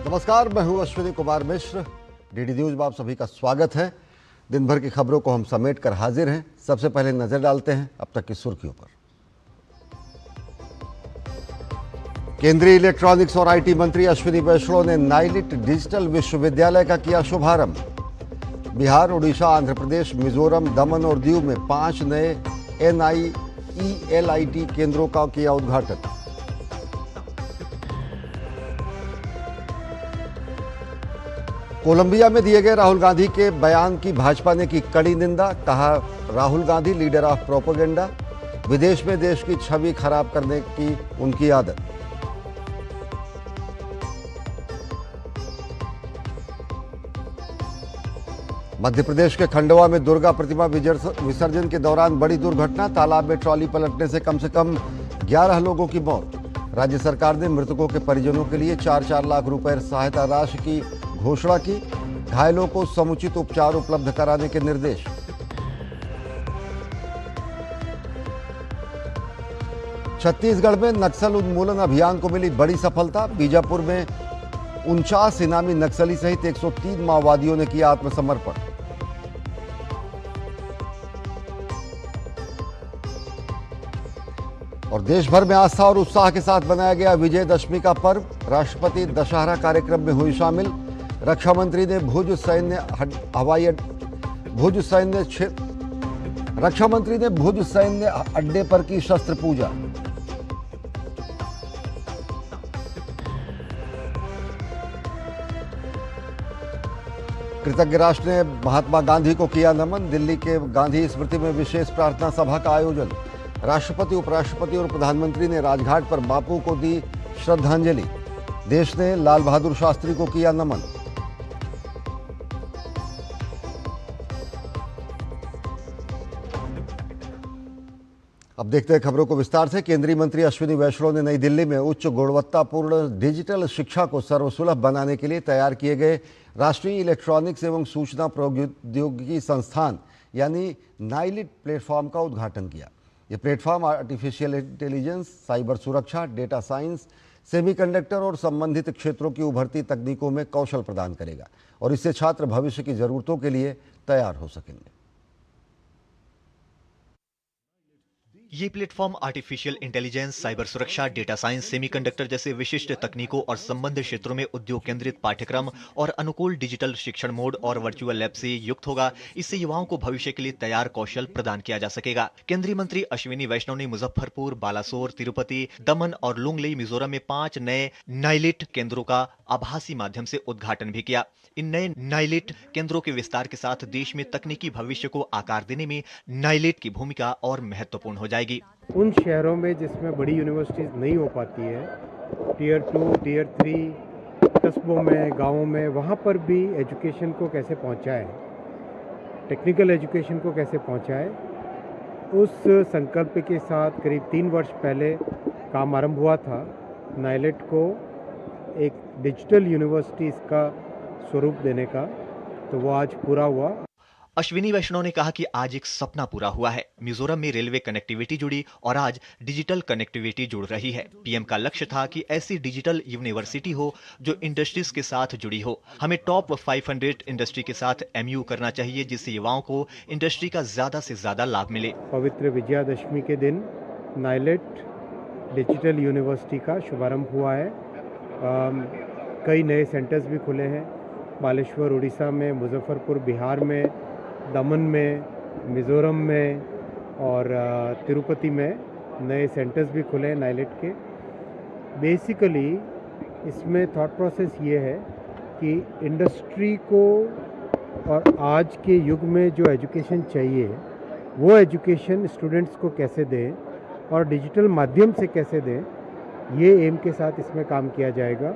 नमस्कार, मैं हूं अश्विनी कुमार मिश्र। डीडी न्यूज में आप सभी का स्वागत है। दिन भर की खबरों को हम समेट कर हाजिर हैं। सबसे पहले नजर डालते हैं अब तक की सुर्खियों पर। केंद्रीय इलेक्ट्रॉनिक्स और आईटी मंत्री अश्विनी वैष्णव ने नाइलिट डिजिटल विश्वविद्यालय का किया शुभारंभ। बिहार, उड़ीसा, आंध्र प्रदेश, मिजोरम, दमन और दीव में 5 नए NIELIT केंद्रों का किया उद्घाटन। कोलंबिया में दिए गए राहुल गांधी के बयान की भाजपा ने की कड़ी निंदा। कहा, Rahul Gandhi leader of propaganda, विदेश में देश की छवि खराब करने की उनकी आदत। मध्य प्रदेश के खंडवा में दुर्गा प्रतिमा विसर्जन के दौरान बड़ी दुर्घटना। तालाब में ट्रॉली पलटने से कम 11 लोगों की मौत। राज्य सरकार ने मृतकों के परिजनों के लिए 4-4 लाख रुपए सहायता राशि की घोषणा की। घायलों को समुचित उपचार उपलब्ध कराने के निर्देश। छत्तीसगढ़ में नक्सल उन्मूलन अभियान को मिली बड़ी सफलता। बीजापुर में 49 इनामी नक्सली सहित 103 माओवादियों ने किया आत्मसमर्पण। और देश भर में आस्था और उत्साह के साथ मनाया गया विजयदशमी का पर्व। राष्ट्रपति दशहरा कार्यक्रम में हुई शामिल। रक्षा मंत्री ने भुज सैन्य अड्डे पर की शस्त्र पूजा। कृतज्ञ राष्ट्र ने महात्मा गांधी को किया नमन। दिल्ली के गांधी स्मृति में विशेष प्रार्थना सभा का आयोजन। राष्ट्रपति, उपराष्ट्रपति और प्रधानमंत्री ने राजघाट पर बापू को दी श्रद्धांजलि। देश ने लाल बहादुर शास्त्री को किया नमन। अब देखते हैं खबरों को विस्तार से। केंद्रीय मंत्री अश्विनी वैष्णव ने नई दिल्ली में उच्च गुणवत्तापूर्ण डिजिटल शिक्षा को सर्वसुलभ बनाने के लिए तैयार किए गए राष्ट्रीय इलेक्ट्रॉनिक्स एवं सूचना प्रौद्योगिकी संस्थान यानी नाइलिट प्लेटफॉर्म का उद्घाटन किया। ये प्लेटफॉर्म आर्टिफिशियल इंटेलिजेंस, साइबर सुरक्षा, डेटा साइंस, सेमीकंडक्टर और संबंधित क्षेत्रों की उभरती तकनीकों में कौशल प्रदान करेगा और इससे छात्र भविष्य की जरूरतों के लिए तैयार हो सकेंगे। ये प्लेटफॉर्म आर्टिफिशियल इंटेलिजेंस, साइबर सुरक्षा, डेटा साइंस, सेमीकंडक्टर जैसे विशिष्ट तकनीकों और संबंधित क्षेत्रों में उद्योग केंद्रित पाठ्यक्रम और अनुकूल डिजिटल शिक्षण मोड और वर्चुअल लैब से युक्त होगा। इससे युवाओं को भविष्य के लिए तैयार कौशल प्रदान किया जा सकेगा। केंद्रीय मंत्री अश्विनी वैष्णव ने मुजफ्फरपुर, बालासोर, तिरुपति, दमन और लुंगलेई, मिजोरम में 5 नए नाइलिट केंद्रों का आभासी माध्यम से उद्घाटन भी किया। इन नए नाइलिट केंद्रों के विस्तार के साथ देश में तकनीकी भविष्य को आकार देने में नाइलिट की भूमिका और महत्वपूर्ण हो जाएगी। उन शहरों में जिसमें बड़ी यूनिवर्सिटीज़ नहीं हो पाती है, टियर 2, टियर 3 कस्बों में, गाँवों में, वहाँ पर भी एजुकेशन को कैसे पहुँचाए, टेक्निकल एजुकेशन को कैसे पहुँचाए, उस संकल्प के साथ करीब 3 वर्ष पहले काम आरंभ हुआ था। नाइलिट को एक डिजिटल यूनिवर्सिटीज़ का स्वरूप देने का, तो वो आज पूरा हुआ। अश्विनी वैष्णव ने कहा कि आज एक सपना पूरा हुआ है। मिजोरम में रेलवे कनेक्टिविटी जुड़ी और आज डिजिटल कनेक्टिविटी जुड़ रही है। पीएम का लक्ष्य था कि ऐसी डिजिटल यूनिवर्सिटी हो जो इंडस्ट्रीज के साथ जुड़ी हो। हमें टॉप 500 इंडस्ट्री के साथ MU करना चाहिए जिससे युवाओं को इंडस्ट्री का ज्यादा से ज्यादा लाभ मिले। पवित्र विजयादशमी के दिन नाइलिट डिजिटल यूनिवर्सिटी का शुभारंभ हुआ है। कई नए सेंटर्स भी खुले हैं, बालेश्वर उड़ीसा में, मुजफ्फरपुर बिहार में, दमन में, मिजोरम में और तिरुपति में नए सेंटर्स भी खुले हैं नाइलिट के। बेसिकली इसमें थॉट प्रोसेस ये है कि इंडस्ट्री को और आज के युग में जो एजुकेशन चाहिए वो एजुकेशन स्टूडेंट्स को कैसे दें और डिजिटल माध्यम से कैसे दें, ये एम के साथ इसमें काम किया जाएगा।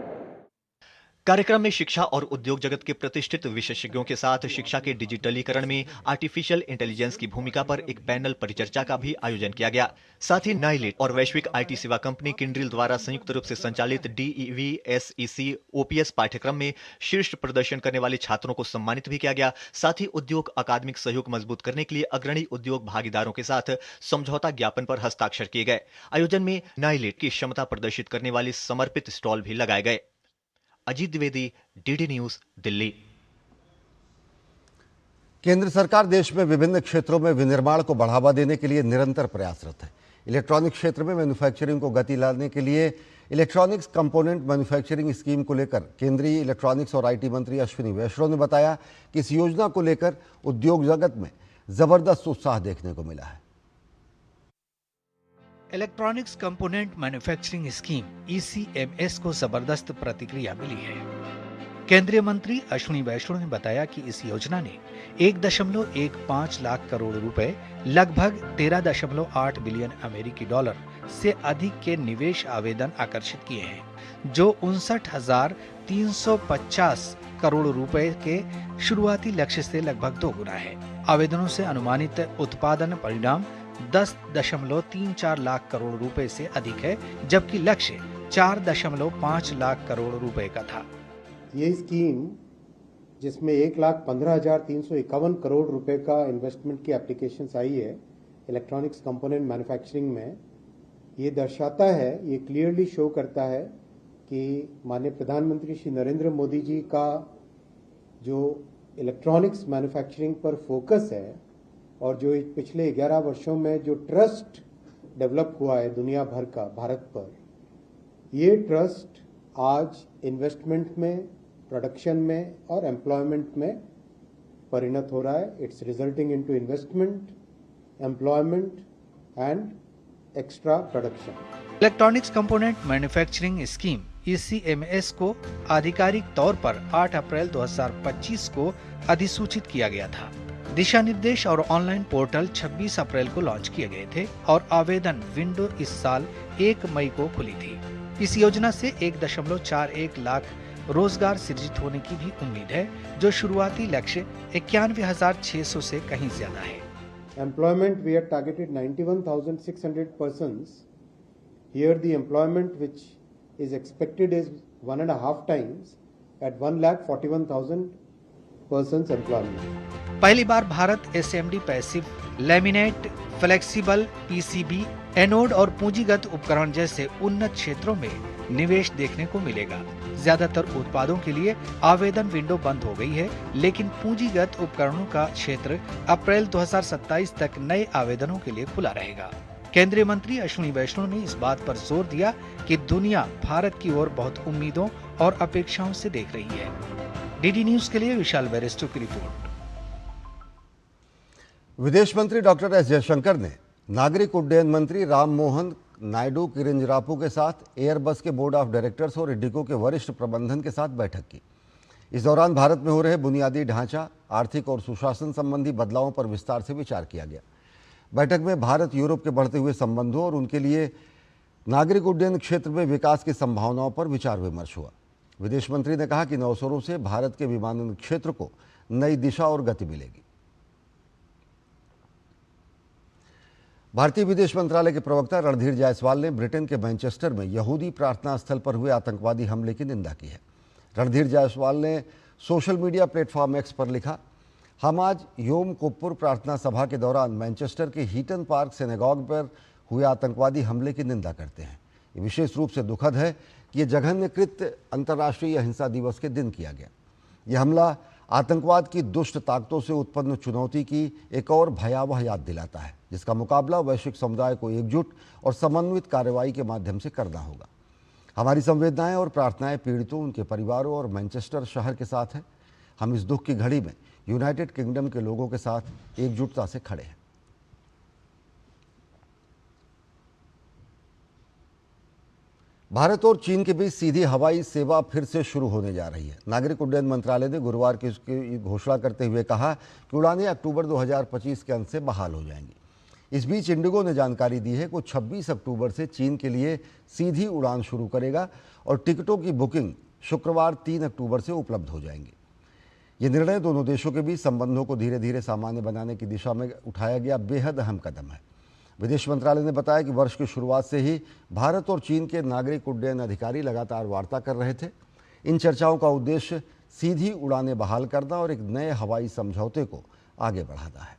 कार्यक्रम में शिक्षा और उद्योग जगत के प्रतिष्ठित विशेषज्ञों के साथ शिक्षा के डिजिटलीकरण में आर्टिफिशियल इंटेलिजेंस की भूमिका पर एक पैनल परिचर्चा का भी आयोजन किया गया। साथ ही नाइलिट और वैश्विक IT सेवा कंपनी किंड्रिल द्वारा संयुक्त रूप से संचालित DEV SEC OPS पाठ्यक्रम में शीर्ष प्रदर्शन करने वाले छात्रों को सम्मानित भी किया गया। साथ ही उद्योग अकादमिक सहयोग मजबूत करने के लिए अग्रणी उद्योग भागीदारों के साथ समझौता ज्ञापन पर हस्ताक्षर किए गए। आयोजन में नाइलिट की क्षमता प्रदर्शित करने वाले समर्पित स्टॉल भी लगाए गए। Ajit Dwivedi, DD news, Delhi. केंद्र सरकार देश में विभिन्न क्षेत्रों में विनिर्माण को बढ़ावा देने के लिए निरंतर प्रयासरत है। इलेक्ट्रॉनिक क्षेत्र में मैन्युफैक्चरिंग को गति लाने के लिए इलेक्ट्रॉनिक्स कंपोनेंट मैन्युफैक्चरिंग स्कीम को लेकर केंद्रीय इलेक्ट्रॉनिक्स और आईटी मंत्री अश्विनी वैष्णव ने बताया कि इस योजना को लेकर उद्योग जगत में जबरदस्त उत्साह देखने को मिला है। Electronics component manufacturing scheme ECMS को जबरदस्त प्रतिक्रिया मिली है। केंद्रीय मंत्री अश्विनी वैष्णव ने बताया कि इस योजना ने 1.15 लाख करोड़ रुपए, लगभग 13.8 बिलियन अमेरिकी डॉलर से अधिक के निवेश आवेदन आकर्षित किए हैं, जो 59,350 करोड़ रुपए के शुरुआती लक्ष्य से लगभग 2 गुना है। आवेदनों से अनुमानित उत्पादन परिणाम 10.34 लाख करोड़ रुपए से अधिक है, जबकि लक्ष्य 4.5 लाख करोड़ रुपए का था। ये स्कीम जिसमें 1,15,351 करोड़ रुपए का इन्वेस्टमेंट की एप्लीकेशंस आई है इलेक्ट्रॉनिक्स कंपोनेंट मैन्युफैक्चरिंग में, ये दर्शाता है, ये क्लियरली शो करता है कि माननीय प्रधानमंत्री श्री नरेंद्र मोदी जी का जो इलेक्ट्रॉनिक्स मैन्युफैक्चरिंग पर फोकस है और जो पिछले 11 वर्षों में जो ट्रस्ट डेवलप हुआ है दुनिया भर का भारत पर, ये ट्रस्ट आज इन्वेस्टमेंट में, प्रोडक्शन में और एम्प्लॉयमेंट में परिणत हो रहा है। It's resulting into investment, employment and extra production. Electronics component manufacturing scheme ECMS को आधिकारिक तौर पर 8 अप्रैल 2025 को अधिसूचित किया गया था। दिशा निर्देश और ऑनलाइन पोर्टल 26 अप्रैल को लॉन्च किए गए थे और आवेदन विंडो इस साल 1 मई को खुली थी। इस योजना से 1.41 लाख रोजगार सृजित होने की भी उम्मीद है, जो शुरुआती लक्ष्य 91,600 से कहीं ज्यादा है। Employment, we had targeted 91,600 persons. Here the employment which is expected is 1.5 times at 1,41,000 persons employment. पहली बार Bharat SMD passive, laminate, flexible PCB, anode और पूंजीगत उपकरण जैसे उन्नत क्षेत्रों में निवेश देखने को मिलेगा। ज्यादातर उत्पादों के लिए आवेदन विंडो बंद हो गई है, लेकिन पूंजीगत उपकरणों का क्षेत्र अप्रैल 2027 तक नए आवेदनों के लिए खुला रहेगा। केंद्रीय मंत्री अश्विनी वैष्णव ने इस बात पर जोर दिया कि दुनिया भारत की ओर बहुत उम्मीदों और अपेक्षाओं से देख रही है। डीडी न्यूज के लिए विशाल वेरेस्टो की रिपोर्ट। विदेश मंत्री डॉक्टर एस जयशंकर ने नागरिक उड्डयन मंत्री राम मोहन नायडू किरंजरापू के साथ एयरबस के बोर्ड ऑफ डायरेक्टर्स और इंडिगो के वरिष्ठ प्रबंधन के साथ बैठक की। इस दौरान भारत में हो रहे बुनियादी ढांचा, आर्थिक और सुशासन संबंधी बदलावों पर विस्तार से विचार किया गया। बैठक में भारत यूरोप के बढ़ते हुए संबंधों और उनके लिए नागरिक उड्डयन क्षेत्र में विकास की संभावनाओं पर विचार विमर्श हुआ। विदेश मंत्री ने कहा कि नए अवसरों से भारत के विमानन क्षेत्र को नई दिशा और गति मिलेगी। भारतीय विदेश मंत्रालय के प्रवक्ता रणधीर जायसवाल ने ब्रिटेन के मैनचेस्टर में यहूदी प्रार्थना स्थल पर हुए आतंकवादी हमले की निंदा की है। रणधीर जायसवाल ने सोशल मीडिया प्लेटफॉर्म एक्स पर लिखा, हम आज योम किप्पुर प्रार्थना सभा के दौरान मैनचेस्टर के हीटन पार्क सिनेगॉग पर हुए आतंकवादी हमले की निंदा करते हैं। ये विशेष रूप से दुखद है कि यह जघन्य कृत्य अंतर्राष्ट्रीय अहिंसा दिवस के दिन किया गया। यह हमला आतंकवाद की दुष्ट ताकतों से उत्पन्न चुनौती की एक और भयावह याद दिलाता है, जिसका मुकाबला वैश्विक समुदाय को एकजुट और समन्वित कार्रवाई के माध्यम से करना होगा। हमारी संवेदनाएं और प्रार्थनाएं पीड़ितों, उनके परिवारों और मैनचेस्टर शहर के साथ हैं। हम इस दुख की घड़ी में यूनाइटेड किंगडम के लोगों के साथ एकजुटता से खड़े हैं। भारत और चीन के बीच सीधी हवाई सेवा फिर से शुरू होने जा रही है। नागरिक उड्डयन मंत्रालय ने गुरुवार की इसकी घोषणा करते हुए कहा कि उड़ानें अक्टूबर 2025 के अंत से बहाल हो जाएंगी। इस बीच इंडिगो ने जानकारी दी है कि 26 अक्टूबर से चीन के लिए सीधी उड़ान शुरू करेगा और टिकटों की बुकिंग शुक्रवार 3 अक्टूबर से उपलब्ध हो जाएंगी। ये निर्णय दोनों देशों के बीच संबंधों को धीरे धीरे सामान्य बनाने की दिशा में उठाया गया बेहद अहम कदम है। विदेश मंत्रालय ने बताया कि वर्ष की शुरुआत से ही भारत और चीन के नागरिक उड्डयन अधिकारी लगातार वार्ता कर रहे थे। इन चर्चाओं का उद्देश्य सीधी उड़ानें बहाल करना और एक नए हवाई समझौते को आगे बढ़ाना है।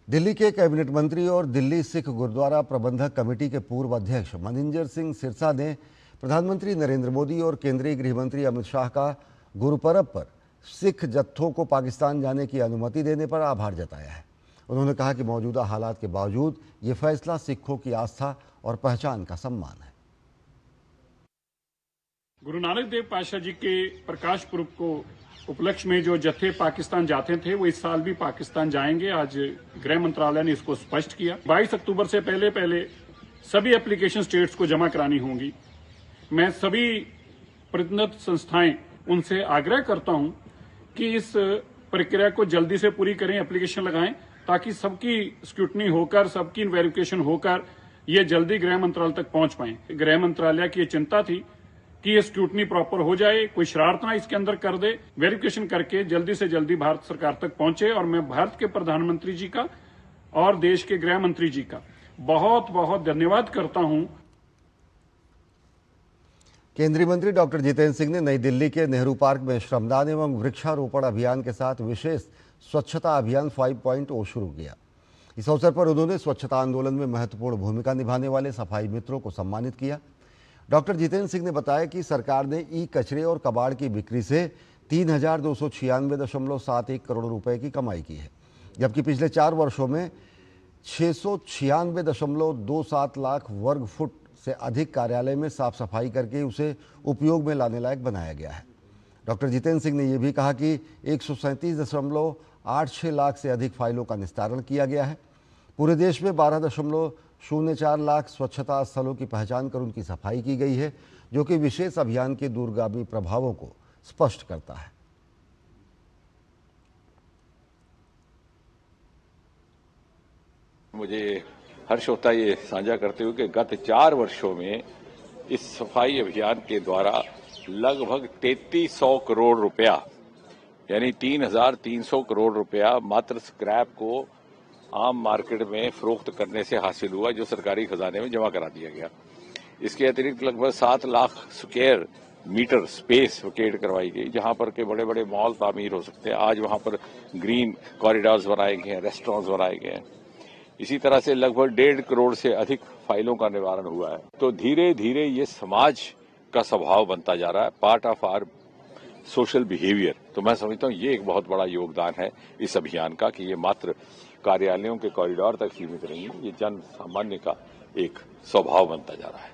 दिल्ली के कैबिनेट मंत्री और दिल्ली सिख गुरुद्वारा प्रबंधक कमेटी के पूर्व अध्यक्ष मनिंदर सिंह सिरसा ने प्रधानमंत्री नरेंद्र मोदी और केंद्रीय गृह मंत्री अमित शाह का गुरुपर्व पर सिख जत्थों को पाकिस्तान जाने की अनुमति देने पर आभार जताया है। उन्होंने कहा कि मौजूदा हालात के बावजूद ये फैसला सिखों की आस्था और पहचान का सम्मान है। गुरु नानक देव पातशाह जी के प्रकाश पुर्ब को उपलक्ष्य में जो जत्थे पाकिस्तान जाते थे वो इस साल भी पाकिस्तान जाएंगे। आज गृह मंत्रालय ने इसको स्पष्ट किया। 22 अक्टूबर से पहले सभी एप्लीकेशन स्टेट्स को जमा करानी होंगी। मैं सभी प्रतिनिधित्व संस्थाएं उनसे आग्रह करता हूं कि इस प्रक्रिया को जल्दी से पूरी करें, एप्लीकेशन लगाएं, ताकि सबकी स्क्रूटनी होकर, सबकी वेरिफिकेशन होकर ये जल्दी गृह मंत्रालय तक पहुंच पाए। गृह मंत्रालय की ये चिंता थी कि ये स्क्रूटनी प्रॉपर हो जाए, कोई शरारत ना इसके अंदर कर दे, वेरिफिकेशन करके जल्दी से जल्दी भारत सरकार तक पहुंचे। और मैं भारत के प्रधानमंत्री जी का और देश के गृह मंत्री जी का बहुत बहुत धन्यवाद करता हूं। केंद्रीय मंत्री डॉक्टर जितेंद्र सिंह ने नई दिल्ली के नेहरू पार्क में श्रमदान एवं वृक्षारोपण अभियान के साथ विशेष स्वच्छता अभियान 5.0 शुरू किया। इस अवसर पर उन्होंने स्वच्छता आंदोलन में महत्वपूर्ण भूमिका निभाने वाले सफाई मित्रों को सम्मानित किया। डॉक्टर जितेंद्र सिंह ने बताया कि सरकार ने ई कचरे और कबाड़ की बिक्री से 3,296.71 करोड़ रुपए की कमाई की है, जबकि पिछले 4 वर्षों में 696.27 लाख वर्ग फुट से अधिक कार्यालय में साफ सफाई करके उसे उपयोग में लाने लायक बनाया गया है। डॉक्टर जितेंद्र सिंह ने यह भी कहा कि 137.86 लाख से अधिक फाइलों का निस्तारण किया गया है। पूरे देश में 12.04 लाख स्वच्छता स्थलों की पहचान कर उनकी सफाई की गई है, जो कि विशेष अभियान के दूरगामी प्रभावों को स्पष्ट करता है। मुझे हर्ष होता है ये साझा करते हुए कि गत 4 वर्षों में इस सफाई अभियान के द्वारा लगभग 3300 करोड़ रुपया यानी 3,300 करोड़ रुपया मात्र स्क्रैप को आम मार्केट में फरोख्त करने से हासिल हुआ, जो सरकारी खजाने में जमा करा दिया गया। इसके अतिरिक्त लगभग 7 lakh square meter space vacate करवाई गई, जहां पर के बड़े बड़े मॉल तामीर हो सकते हैं। आज वहां पर ग्रीन कॉरिडोर्स बनाए गए हैं, रेस्टोरेंट्स बनाए गए हैं। इसी तरह से लगभग 1.5 करोड़ से अधिक फाइलों का निवारण हुआ है। तो धीरे धीरे ये समाज का स्वभाव बनता जा रहा है, part of our social behaviour. तो मैं समझता हूँ ये एक बहुत बड़ा योगदान है इस अभियान का कि ये मात्र कार्यालयों के कॉरिडोर तक सीमित नहीं है, ये जन सामान्य का एक स्वभाव बनता जा रहा है।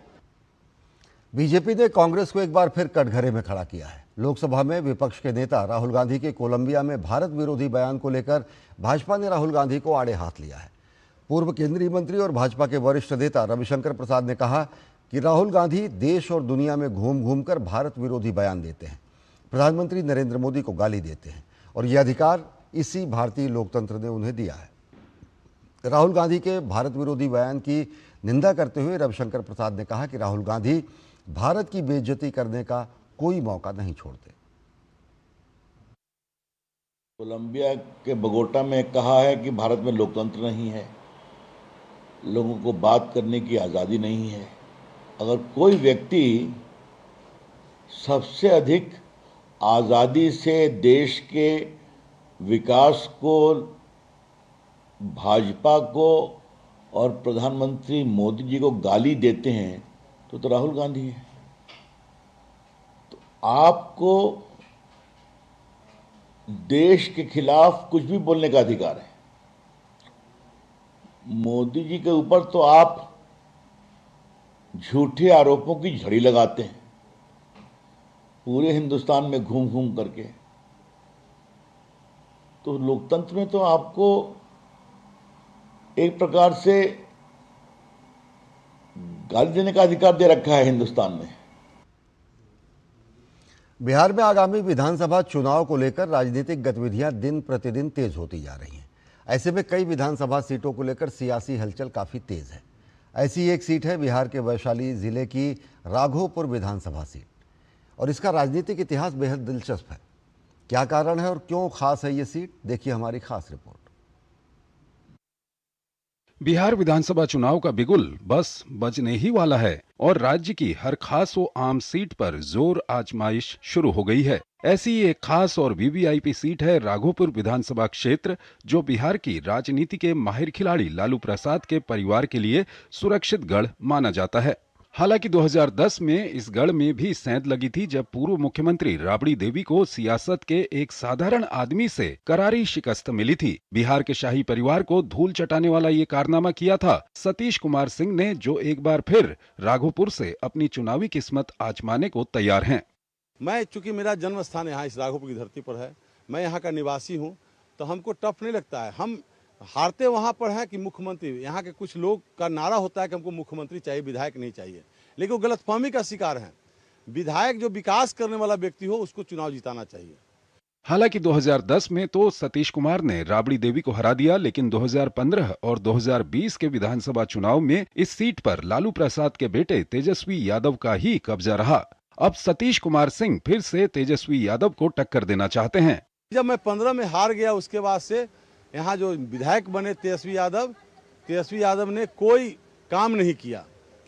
बीजेपी ने कांग्रेस को एक बार फिर कटघरे में खड़ा किया है। लोकसभा में विपक्ष के नेता राहुल गांधी के कोलंबिया में भारत विरोधी बयान को लेकर भाजपा ने राहुल गांधी को आड़े हाथ लिया है। पूर्व केंद्रीय मंत्री और भाजपा के वरिष्ठ नेता रविशंकर प्रसाद ने कहा कि राहुल गांधी देश और दुनिया में घूम घूम कर भारत विरोधी बयान देते हैं, प्रधानमंत्री नरेंद्र मोदी को गाली देते हैं और यह अधिकार इसी भारतीय लोकतंत्र ने उन्हें दिया है। राहुल गांधी के भारत विरोधी बयान की निंदा करते हुए रविशंकर प्रसाद ने कहा कि राहुल गांधी भारत की बेइज्जती करने का कोई मौका नहीं छोड़ते। कोलंबिया के बगोटा में कहा है कि भारत में लोकतंत्र नहीं है, लोगों को बात करने की आज़ादी नहीं है। अगर कोई व्यक्ति सबसे अधिक आज़ादी से देश के विकास को, भाजपा को और प्रधानमंत्री मोदी जी को गाली देते हैं तो राहुल गांधी है। तो आपको देश के खिलाफ कुछ भी बोलने का अधिकार है। मोदी जी के ऊपर तो आप झूठे आरोपों की झड़ी लगाते हैं पूरे हिंदुस्तान में घूम घूम करके। तो लोकतंत्र में तो आपको एक प्रकार से गाली देने का अधिकार दे रखा है हिंदुस्तान में। बिहार में आगामी विधानसभा चुनाव को लेकर राजनीतिक गतिविधियां दिन प्रतिदिन तेज होती जा रही हैं। ऐसे में कई विधानसभा सीटों को लेकर सियासी हलचल काफ़ी तेज है। ऐसी एक सीट है बिहार के वैशाली जिले की राघोपुर विधानसभा सीट, और इसका राजनीतिक इतिहास बेहद दिलचस्प है। क्या कारण है और क्यों खास है ये सीट, देखिए हमारी खास रिपोर्ट। बिहार विधानसभा चुनाव का बिगुल बस बजने ही वाला है और राज्य की हर खास व आम सीट पर जोर आजमाइश शुरू हो गई है। ऐसी एक खास और वीवीआईपी सीट है राघोपुर विधानसभा क्षेत्र, जो बिहार की राजनीति के माहिर खिलाड़ी लालू प्रसाद के परिवार के लिए सुरक्षित गढ़ माना जाता है। हालांकि 2010 में इस गढ़ में भी सेंध लगी थी, जब पूर्व मुख्यमंत्री राबड़ी देवी को सियासत के एक साधारण आदमी से करारी शिकस्त मिली थी। बिहार के शाही परिवार को धूल चटाने वाला ये कारनामा किया था सतीश कुमार सिंह ने, जो एक बार फिर राघोपुर से अपनी चुनावी किस्मत आजमाने को तैयार हैं। मैं चूंकि मेरा जन्म स्थान यहाँ इस राघोपुर की धरती पर है, मैं यहाँ का निवासी हूँ, तो हमको टफ नहीं लगता है। हम हारते वहाँ पर है कि मुख्यमंत्री, यहाँ के कुछ लोग का नारा होता है कि हमको मुख्यमंत्री चाहिए, विधायक नहीं चाहिए, लेकिन वो गलतफहमी का शिकार हैं। विधायक जो विकास करने वाला व्यक्ति हो उसको चुनाव जिताना चाहिए। हालांकि 2010 में तो सतीश कुमार ने राबड़ी देवी को हरा दिया, लेकिन 2015 और 2020 के विधानसभा चुनाव में इस सीट पर लालू प्रसाद के बेटे तेजस्वी यादव का ही कब्जा रहा। अब सतीश कुमार सिंह फिर से तेजस्वी यादव को टक्कर देना चाहते हैं। जब मैं 15 में हार गया, उसके बाद से यहाँ जो विधायक बने तेजस्वी यादव ने कोई काम नहीं किया।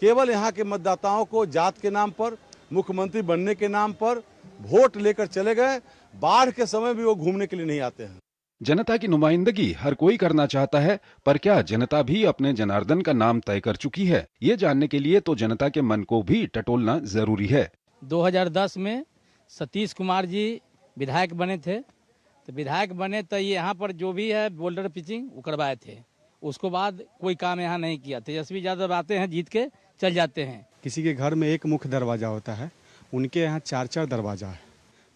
केवल यहाँ के मतदाताओं को जात के नाम पर, मुख्यमंत्री बनने के नाम पर वोट लेकर चले गए। बाढ़ के समय भी वो घूमने के लिए नहीं आते हैं। जनता की नुमाइंदगी हर कोई करना चाहता है, पर क्या जनता भी अपने जनार्दन का नाम तय कर चुकी है? ये जानने के लिए तो जनता के मन को भी टटोलना जरूरी है। 2010 में सतीश कुमार जी विधायक बने थे, तो विधायक बने तो ये यहाँ पर जो भी है बोल्डर पिचिंग वो करवाए थे। उसको बाद कोई काम यहाँ नहीं किया। तेजस्वी यादव आते हैं, जीत के चल जाते हैं। किसी के घर में एक मुख्य दरवाज़ा होता है, उनके यहाँ 4-4 दरवाज़ा है।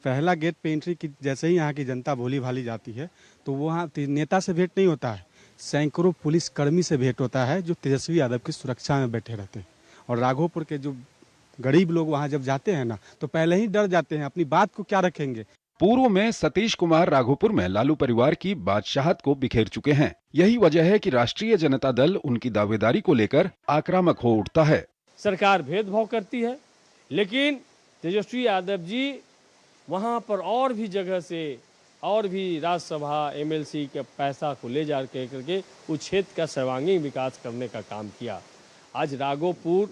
पहला गेट पे एंट्री की जैसे ही यहाँ की जनता भोली भाली जाती है, तो वो वहाँ नेता से भेंट नहीं होता है, सैकड़ों पुलिस कर्मी से भेंट होता है, जो तेजस्वी यादव की सुरक्षा में बैठे रहते हैं। और राघोपुर के जो गरीब लोग वहाँ जब जाते हैं ना, तो पहले ही डर जाते हैं, अपनी बात को क्या रखेंगे। पूर्व में सतीश कुमार राघोपुर में लालू परिवार की बादशाहत को बिखेर चुके हैं। यही वजह है कि राष्ट्रीय जनता दल उनकी दावेदारी को लेकर आक्रामक हो उठता है। सरकार भेदभाव करती है, लेकिन तेजस्वी यादव जी वहाँ पर और भी जगह से और भी राज्यसभा एमएलसी के पैसा को ले जा करके उस क्षेत्र का सर्वांगीण विकास करने का काम किया। आज राघोपुर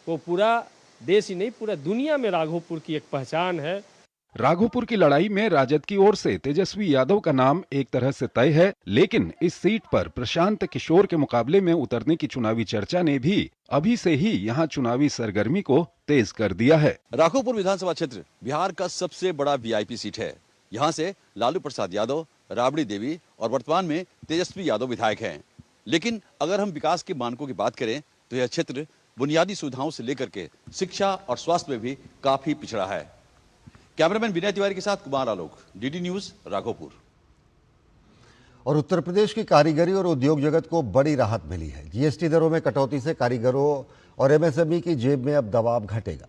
को पूरा देश ही नहीं, पूरा दुनिया में राघोपुर की एक पहचान है। राघोपुर की लड़ाई में राजद की ओर से तेजस्वी यादव का नाम एक तरह से तय है, लेकिन इस सीट पर प्रशांत किशोर के मुकाबले में उतरने की चुनावी चर्चा ने भी अभी से ही यहां चुनावी सरगर्मी को तेज कर दिया है। राघोपुर विधानसभा क्षेत्र बिहार का सबसे बड़ा वीआईपी सीट है। यहां से लालू प्रसाद यादव, राबड़ी देवी और वर्तमान में तेजस्वी यादव विधायक हैं। लेकिन अगर हम विकास के मानकों की बात करें तो यह क्षेत्र बुनियादी सुविधाओं से लेकर के शिक्षा और स्वास्थ्य में भी काफी पिछड़ा है। कैमरामैन विनय तिवारी के साथ कुमार आलोक, डीडी न्यूज, राघोपुर। और उत्तर प्रदेश की कारीगरी और उद्योग जगत को बड़ी राहत मिली है। जीएसटी दरों में कटौती से कारीगरों और एमएसएमई की जेब में अब दबाव घटेगा।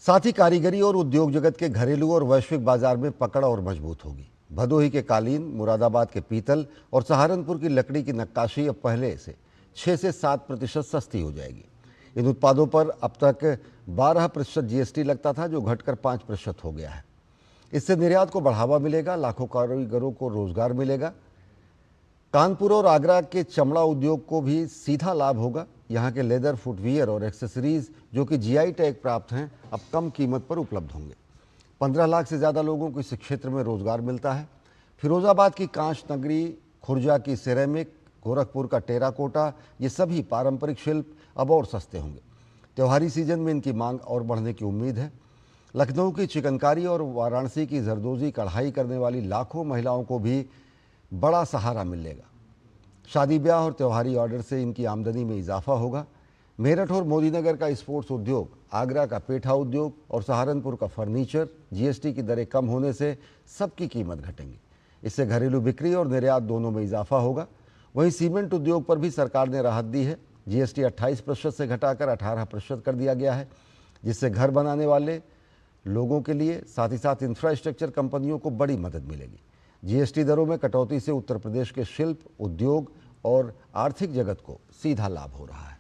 साथ ही कारीगरी और उद्योग जगत के घरेलू और वैश्विक बाजार में पकड़ और मजबूत होगी। भदोही के कालीन, मुरादाबाद के पीतल और सहारनपुर की लकड़ी की नक्काशी अब पहले से 6 से 7% सस्ती हो जाएगी। इन उत्पादों पर अब तक 12% जीएसटी लगता था, जो घटकर 5% हो गया है। इससे निर्यात को बढ़ावा मिलेगा, लाखों कारीगरों को रोजगार मिलेगा। कानपुर और आगरा के चमड़ा उद्योग को भी सीधा लाभ होगा। यहाँ के लेदर, फुटवियर और एक्सेसरीज जो कि जीआई टैग प्राप्त हैं, अब कम कीमत पर उपलब्ध होंगे। 15 लाख से ज़्यादा लोगों को इस क्षेत्र में रोजगार मिलता है। फिरोजाबाद की कांच नगरी, खुर्जा की सिरेमिक, गोरखपुर का टेराकोटा, ये सभी पारंपरिक शिल्प अब और सस्ते होंगे। त्योहारी सीजन में इनकी मांग और बढ़ने की उम्मीद है। लखनऊ की चिकनकारी और वाराणसी की जरदोजी कढ़ाई करने वाली लाखों महिलाओं को भी बड़ा सहारा मिलेगा। शादी ब्याह और त्योहारी ऑर्डर से इनकी आमदनी में इजाफा होगा। मेरठ और मोदीनगर का स्पोर्ट्स उद्योग, आगरा का पेठा उद्योग और सहारनपुर का फर्नीचर, जीएसटी की दरें कम होने से सबकी कीमत घटेंगी। इससे घरेलू बिक्री और निर्यात दोनों में इजाफा होगा। वहीं सीमेंट उद्योग पर भी सरकार ने राहत दी है। जीएसटी 28% से घटाकर 18% कर दिया गया है, जिससे घर बनाने वाले लोगों के लिए, साथ ही साथ इंफ्रास्ट्रक्चर कंपनियों को बड़ी मदद मिलेगी। जीएसटी दरों में कटौती से उत्तर प्रदेश के शिल्प, उद्योग और आर्थिक जगत को सीधा लाभ हो रहा है।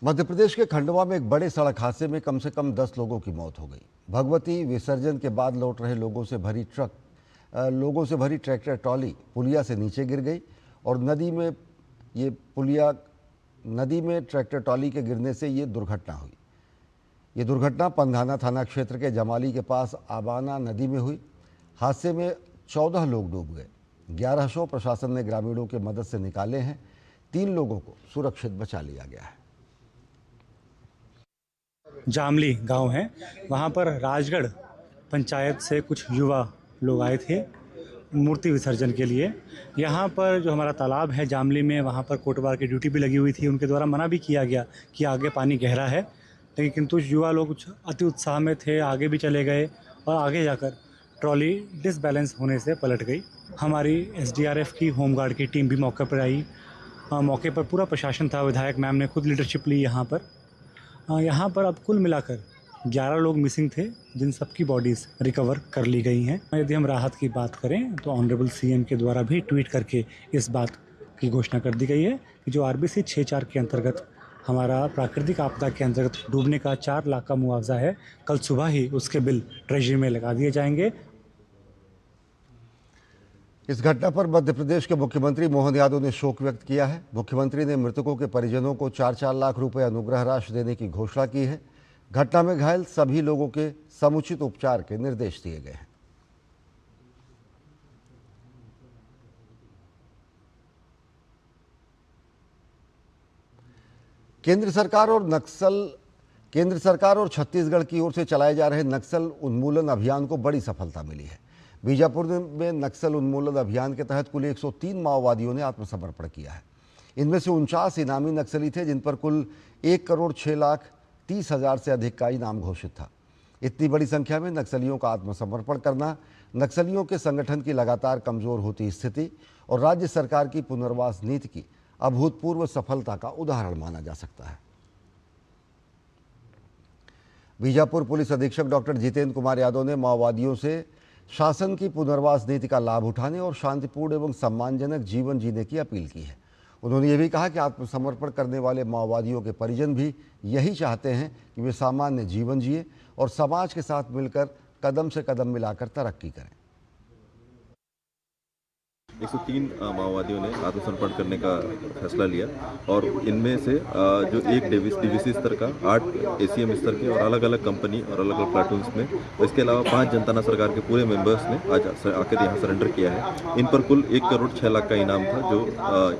मध्य प्रदेश के खंडवा में एक बड़े सड़क हादसे में कम से कम 10 लोगों की मौत हो गई। भगवती विसर्जन के बाद लौट रहे लोगों से भरी ट्रक लोगों से भरी ट्रैक्टर ट्रॉली पुलिया से नीचे गिर गई और नदी में ट्रैक्टर ट्रॉली के गिरने से ये दुर्घटना हुई। ये दुर्घटना पंधाना थाना क्षेत्र के जमाली के पास आबाना नदी में हुई। हादसे में 14 लोग डूब गए। 11 शव प्रशासन ने ग्रामीणों की मदद से निकाले हैं। 3 लोगों को सुरक्षित बचा लिया गया है। जामली गांव है, वहां पर राजगढ़ पंचायत से कुछ युवा लोग आए थे मूर्ति विसर्जन के लिए। यहाँ पर जो हमारा तालाब है जामली में, वहाँ पर कोटवार की ड्यूटी भी लगी हुई थी। उनके द्वारा मना भी किया गया कि आगे पानी गहरा है, लेकिन किंतु युवा लोग कुछ अति उत्साह में थे, आगे भी चले गए और आगे जाकर ट्रॉली डिसबैलेंस होने से पलट गई। हमारी SDRF की होमगार्ड की टीम भी मौके पर आई। मौके पर पूरा प्रशासन था, विधायक मैम ने खुद लीडरशिप ली यहाँ पर। अब कुल मिलाकर 11 लोग मिसिंग थे, जिन सबकी बॉडीज़ रिकवर कर ली गई हैं। यदि हम राहत की बात करें तो ऑनरेबल CM के द्वारा भी ट्वीट करके इस बात की घोषणा कर दी गई है कि जो RBC 6-4 के अंतर्गत हमारा प्राकृतिक आपदा के अंतर्गत डूबने का 4 लाख का मुआवजा है, कल सुबह ही उसके बिल ट्रेजरी में लगा दिए जाएंगे। इस घटना पर मध्य प्रदेश के मुख्यमंत्री मोहन यादव ने शोक व्यक्त किया है। मुख्यमंत्री ने मृतकों के परिजनों को 4-4 लाख रुपए अनुग्रह राशि देने की घोषणा की है। घटना में घायल सभी लोगों के समुचित उपचार के निर्देश दिए गए हैं। केंद्र सरकार और छत्तीसगढ़ की ओर से चलाए जा रहे नक्सल उन्मूलन अभियान को बड़ी सफलता मिली है। बीजापुर में नक्सल उन्मूलन अभियान के तहत कुल 103 माओवादियों ने आत्मसमर्पण किया है। इनमें से 49 इनामी नक्सली थे, जिन पर कुल 1,06,30,000 से अधिक का इनाम घोषित था। इतनी बड़ी संख्या में नक्सलियों का आत्मसमर्पण करना नक्सलियों के संगठन की लगातार कमजोर होती स्थिति और राज्य सरकार की पुनर्वास नीति की अभूतपूर्व सफलता का उदाहरण माना जा सकता है। बीजापुर पुलिस अधीक्षक डॉक्टर जितेंद्र कुमार यादव ने माओवादियों से शासन की पुनर्वास नीति का लाभ उठाने और शांतिपूर्ण एवं सम्मानजनक जीवन जीने की अपील की है। उन्होंने ये भी कहा कि आत्मसमर्पण करने वाले माओवादियों के परिजन भी यही चाहते हैं कि वे सामान्य जीवन जिए और समाज के साथ मिलकर कदम से कदम मिलाकर तरक्की करें। 103 माओवादियों ने आत्मसमर्पण करने का फैसला लिया और इनमें से जो एक DVC स्तर का, 8 ACM स्तर के और अलग अलग कंपनी और अलग अलग प्लाटून्स में, तो इसके अलावा 5 जनता सरकार के पूरे मेंबर्स ने आज आकर यहाँ सरेंडर किया है। इन पर कुल 1,06,00,000 का इनाम था, जो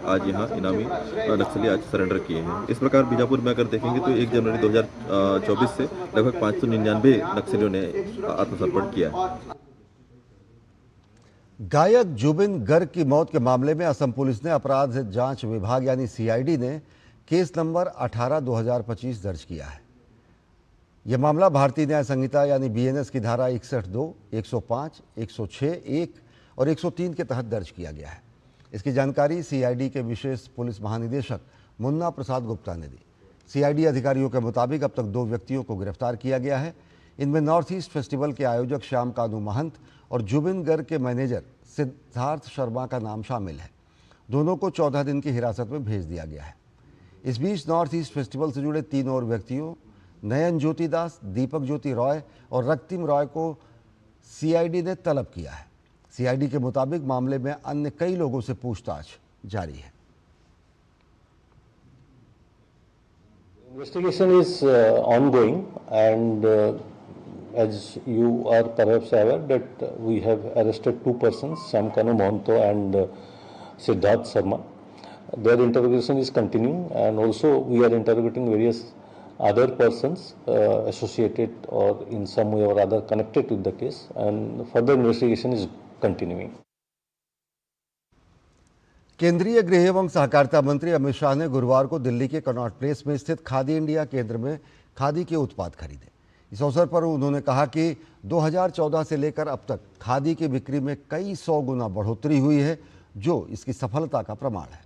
आज यहाँ इनामी नक्सली आज सरेंडर किए हैं। इस प्रकार बीजापुर में अगर देखेंगे तो 1 जनवरी 2024 से लगभग 599 नक्सलियों ने आत्मसमर्पण किया है। गायक जुबिन गर्ग की मौत के मामले में असम पुलिस ने अपराध जांच विभाग यानी CID ने केस नंबर 18/2025 दर्ज किया है। यह मामला भारतीय न्याय संहिता यानी BNS की धारा 61(2), 105, 106(1) और 103 के तहत दर्ज किया गया है। इसकी जानकारी CID के विशेष पुलिस महानिदेशक मुन्ना प्रसाद गुप्ता ने दी। CID अधिकारियों के मुताबिक अब तक 2 व्यक्तियों को गिरफ्तार किया गया है। इनमें नॉर्थ ईस्ट फेस्टिवल के आयोजक श्याम कानू महंत और जुबिन गर्ग के मैनेजर सिद्धार्थ शर्मा का नाम शामिल है। दोनों को 14 दिन की हिरासत में भेज दिया गया है। इस बीच नॉर्थ ईस्ट फेस्टिवल से जुड़े 3 और व्यक्तियों नयन ज्योति दास, दीपक ज्योति रॉय और रक्तिम रॉय को CID ने तलब किया है। CID के मुताबिक मामले में अन्य कई लोगों से पूछताछ जारी है। Investigation is ongoing and as you are perhaps aware that we have arrested 2 persons, Syam Kanu Mohanto and Siddharth Sharma. Their interrogation is continuing and also we are interrogating various other persons associated or in some way or other connected with the case, and further investigation is continuing. केंद्रीय गृह एवं सहकारिता मंत्री अमित शाह ने गुरुवार को दिल्ली के Connaught place में स्थित खादी इंडिया केंद्र में खादी के उत्पाद खरीदे। इस अवसर पर उन्होंने कहा कि 2014 से लेकर अब तक खादी की बिक्री में कई 100 गुना बढ़ोतरी हुई है, जो इसकी सफलता का प्रमाण है।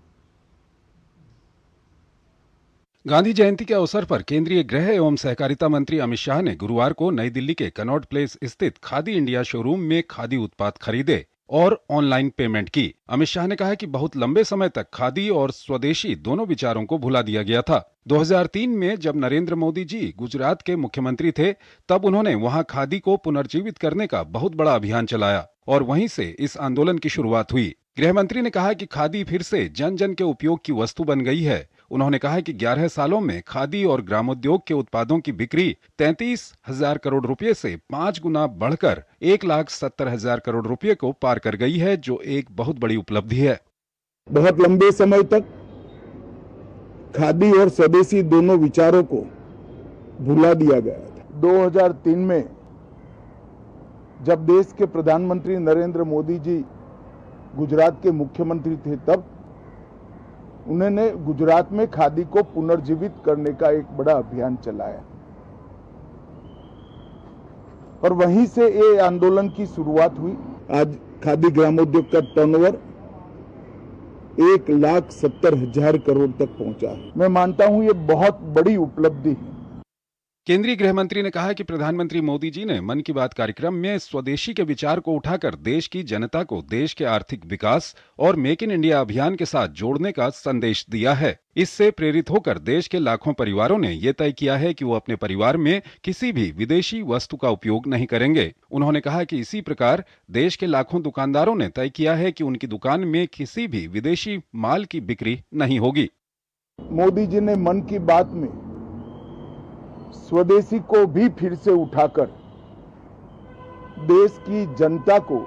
गांधी जयंती के अवसर पर केंद्रीय गृह एवं सहकारिता मंत्री अमित शाह ने गुरुवार को नई दिल्ली के कनॉट प्लेस स्थित खादी इंडिया शोरूम में खादी उत्पाद खरीदे। और ऑनलाइन पेमेंट की। अमित शाह ने कहा कि बहुत लंबे समय तक खादी और स्वदेशी दोनों विचारों को भुला दिया गया था। 2003 में जब नरेंद्र मोदी जी गुजरात के मुख्यमंत्री थे, तब उन्होंने वहां खादी को पुनर्जीवित करने का बहुत बड़ा अभियान चलाया और वहीं से इस आंदोलन की शुरुआत हुई। गृह मंत्री ने कहा कि खादी फिर से जन जन के उपयोग की वस्तु बन गई है। उन्होंने कहा कि 11 सालों में खादी और ग्रामोद्योग के उत्पादों की बिक्री 33,000 करोड़ रुपए से 5 गुना बढ़कर 1,70,000 करोड़ रुपए को पार कर गई है, जो एक बहुत बड़ी उपलब्धि है। बहुत लंबे समय तक खादी और स्वदेशी दोनों विचारों को भुला दिया गया था। 2003 में जब देश के प्रधानमंत्री नरेंद्र मोदी जी गुजरात के मुख्यमंत्री थे, तब उन्होंने गुजरात में खादी को पुनर्जीवित करने का एक बड़ा अभियान चलाया और वहीं से ये आंदोलन की शुरुआत हुई। आज खादी ग्रामोद्योग का टर्नओवर 1,70,000 करोड़ तक पहुंचा है। मैं मानता हूं ये बहुत बड़ी उपलब्धि है। केंद्रीय गृह मंत्री ने कहा कि प्रधानमंत्री मोदी जी ने मन की बात कार्यक्रम में स्वदेशी के विचार को उठाकर देश की जनता को देश के आर्थिक विकास और मेक इन इंडिया अभियान के साथ जोड़ने का संदेश दिया है। इससे प्रेरित होकर देश के लाखों परिवारों ने यह तय किया है कि वो अपने परिवार में किसी भी विदेशी वस्तु का उपयोग नहीं करेंगे। उन्होंने कहा कि इसी प्रकार देश के लाखों दुकानदारों ने तय किया है कि उनकी दुकान में किसी भी विदेशी माल की बिक्री नहीं होगी। मोदी जी ने मन की बात में स्वदेशी को भी फिर से उठाकर देश की जनता को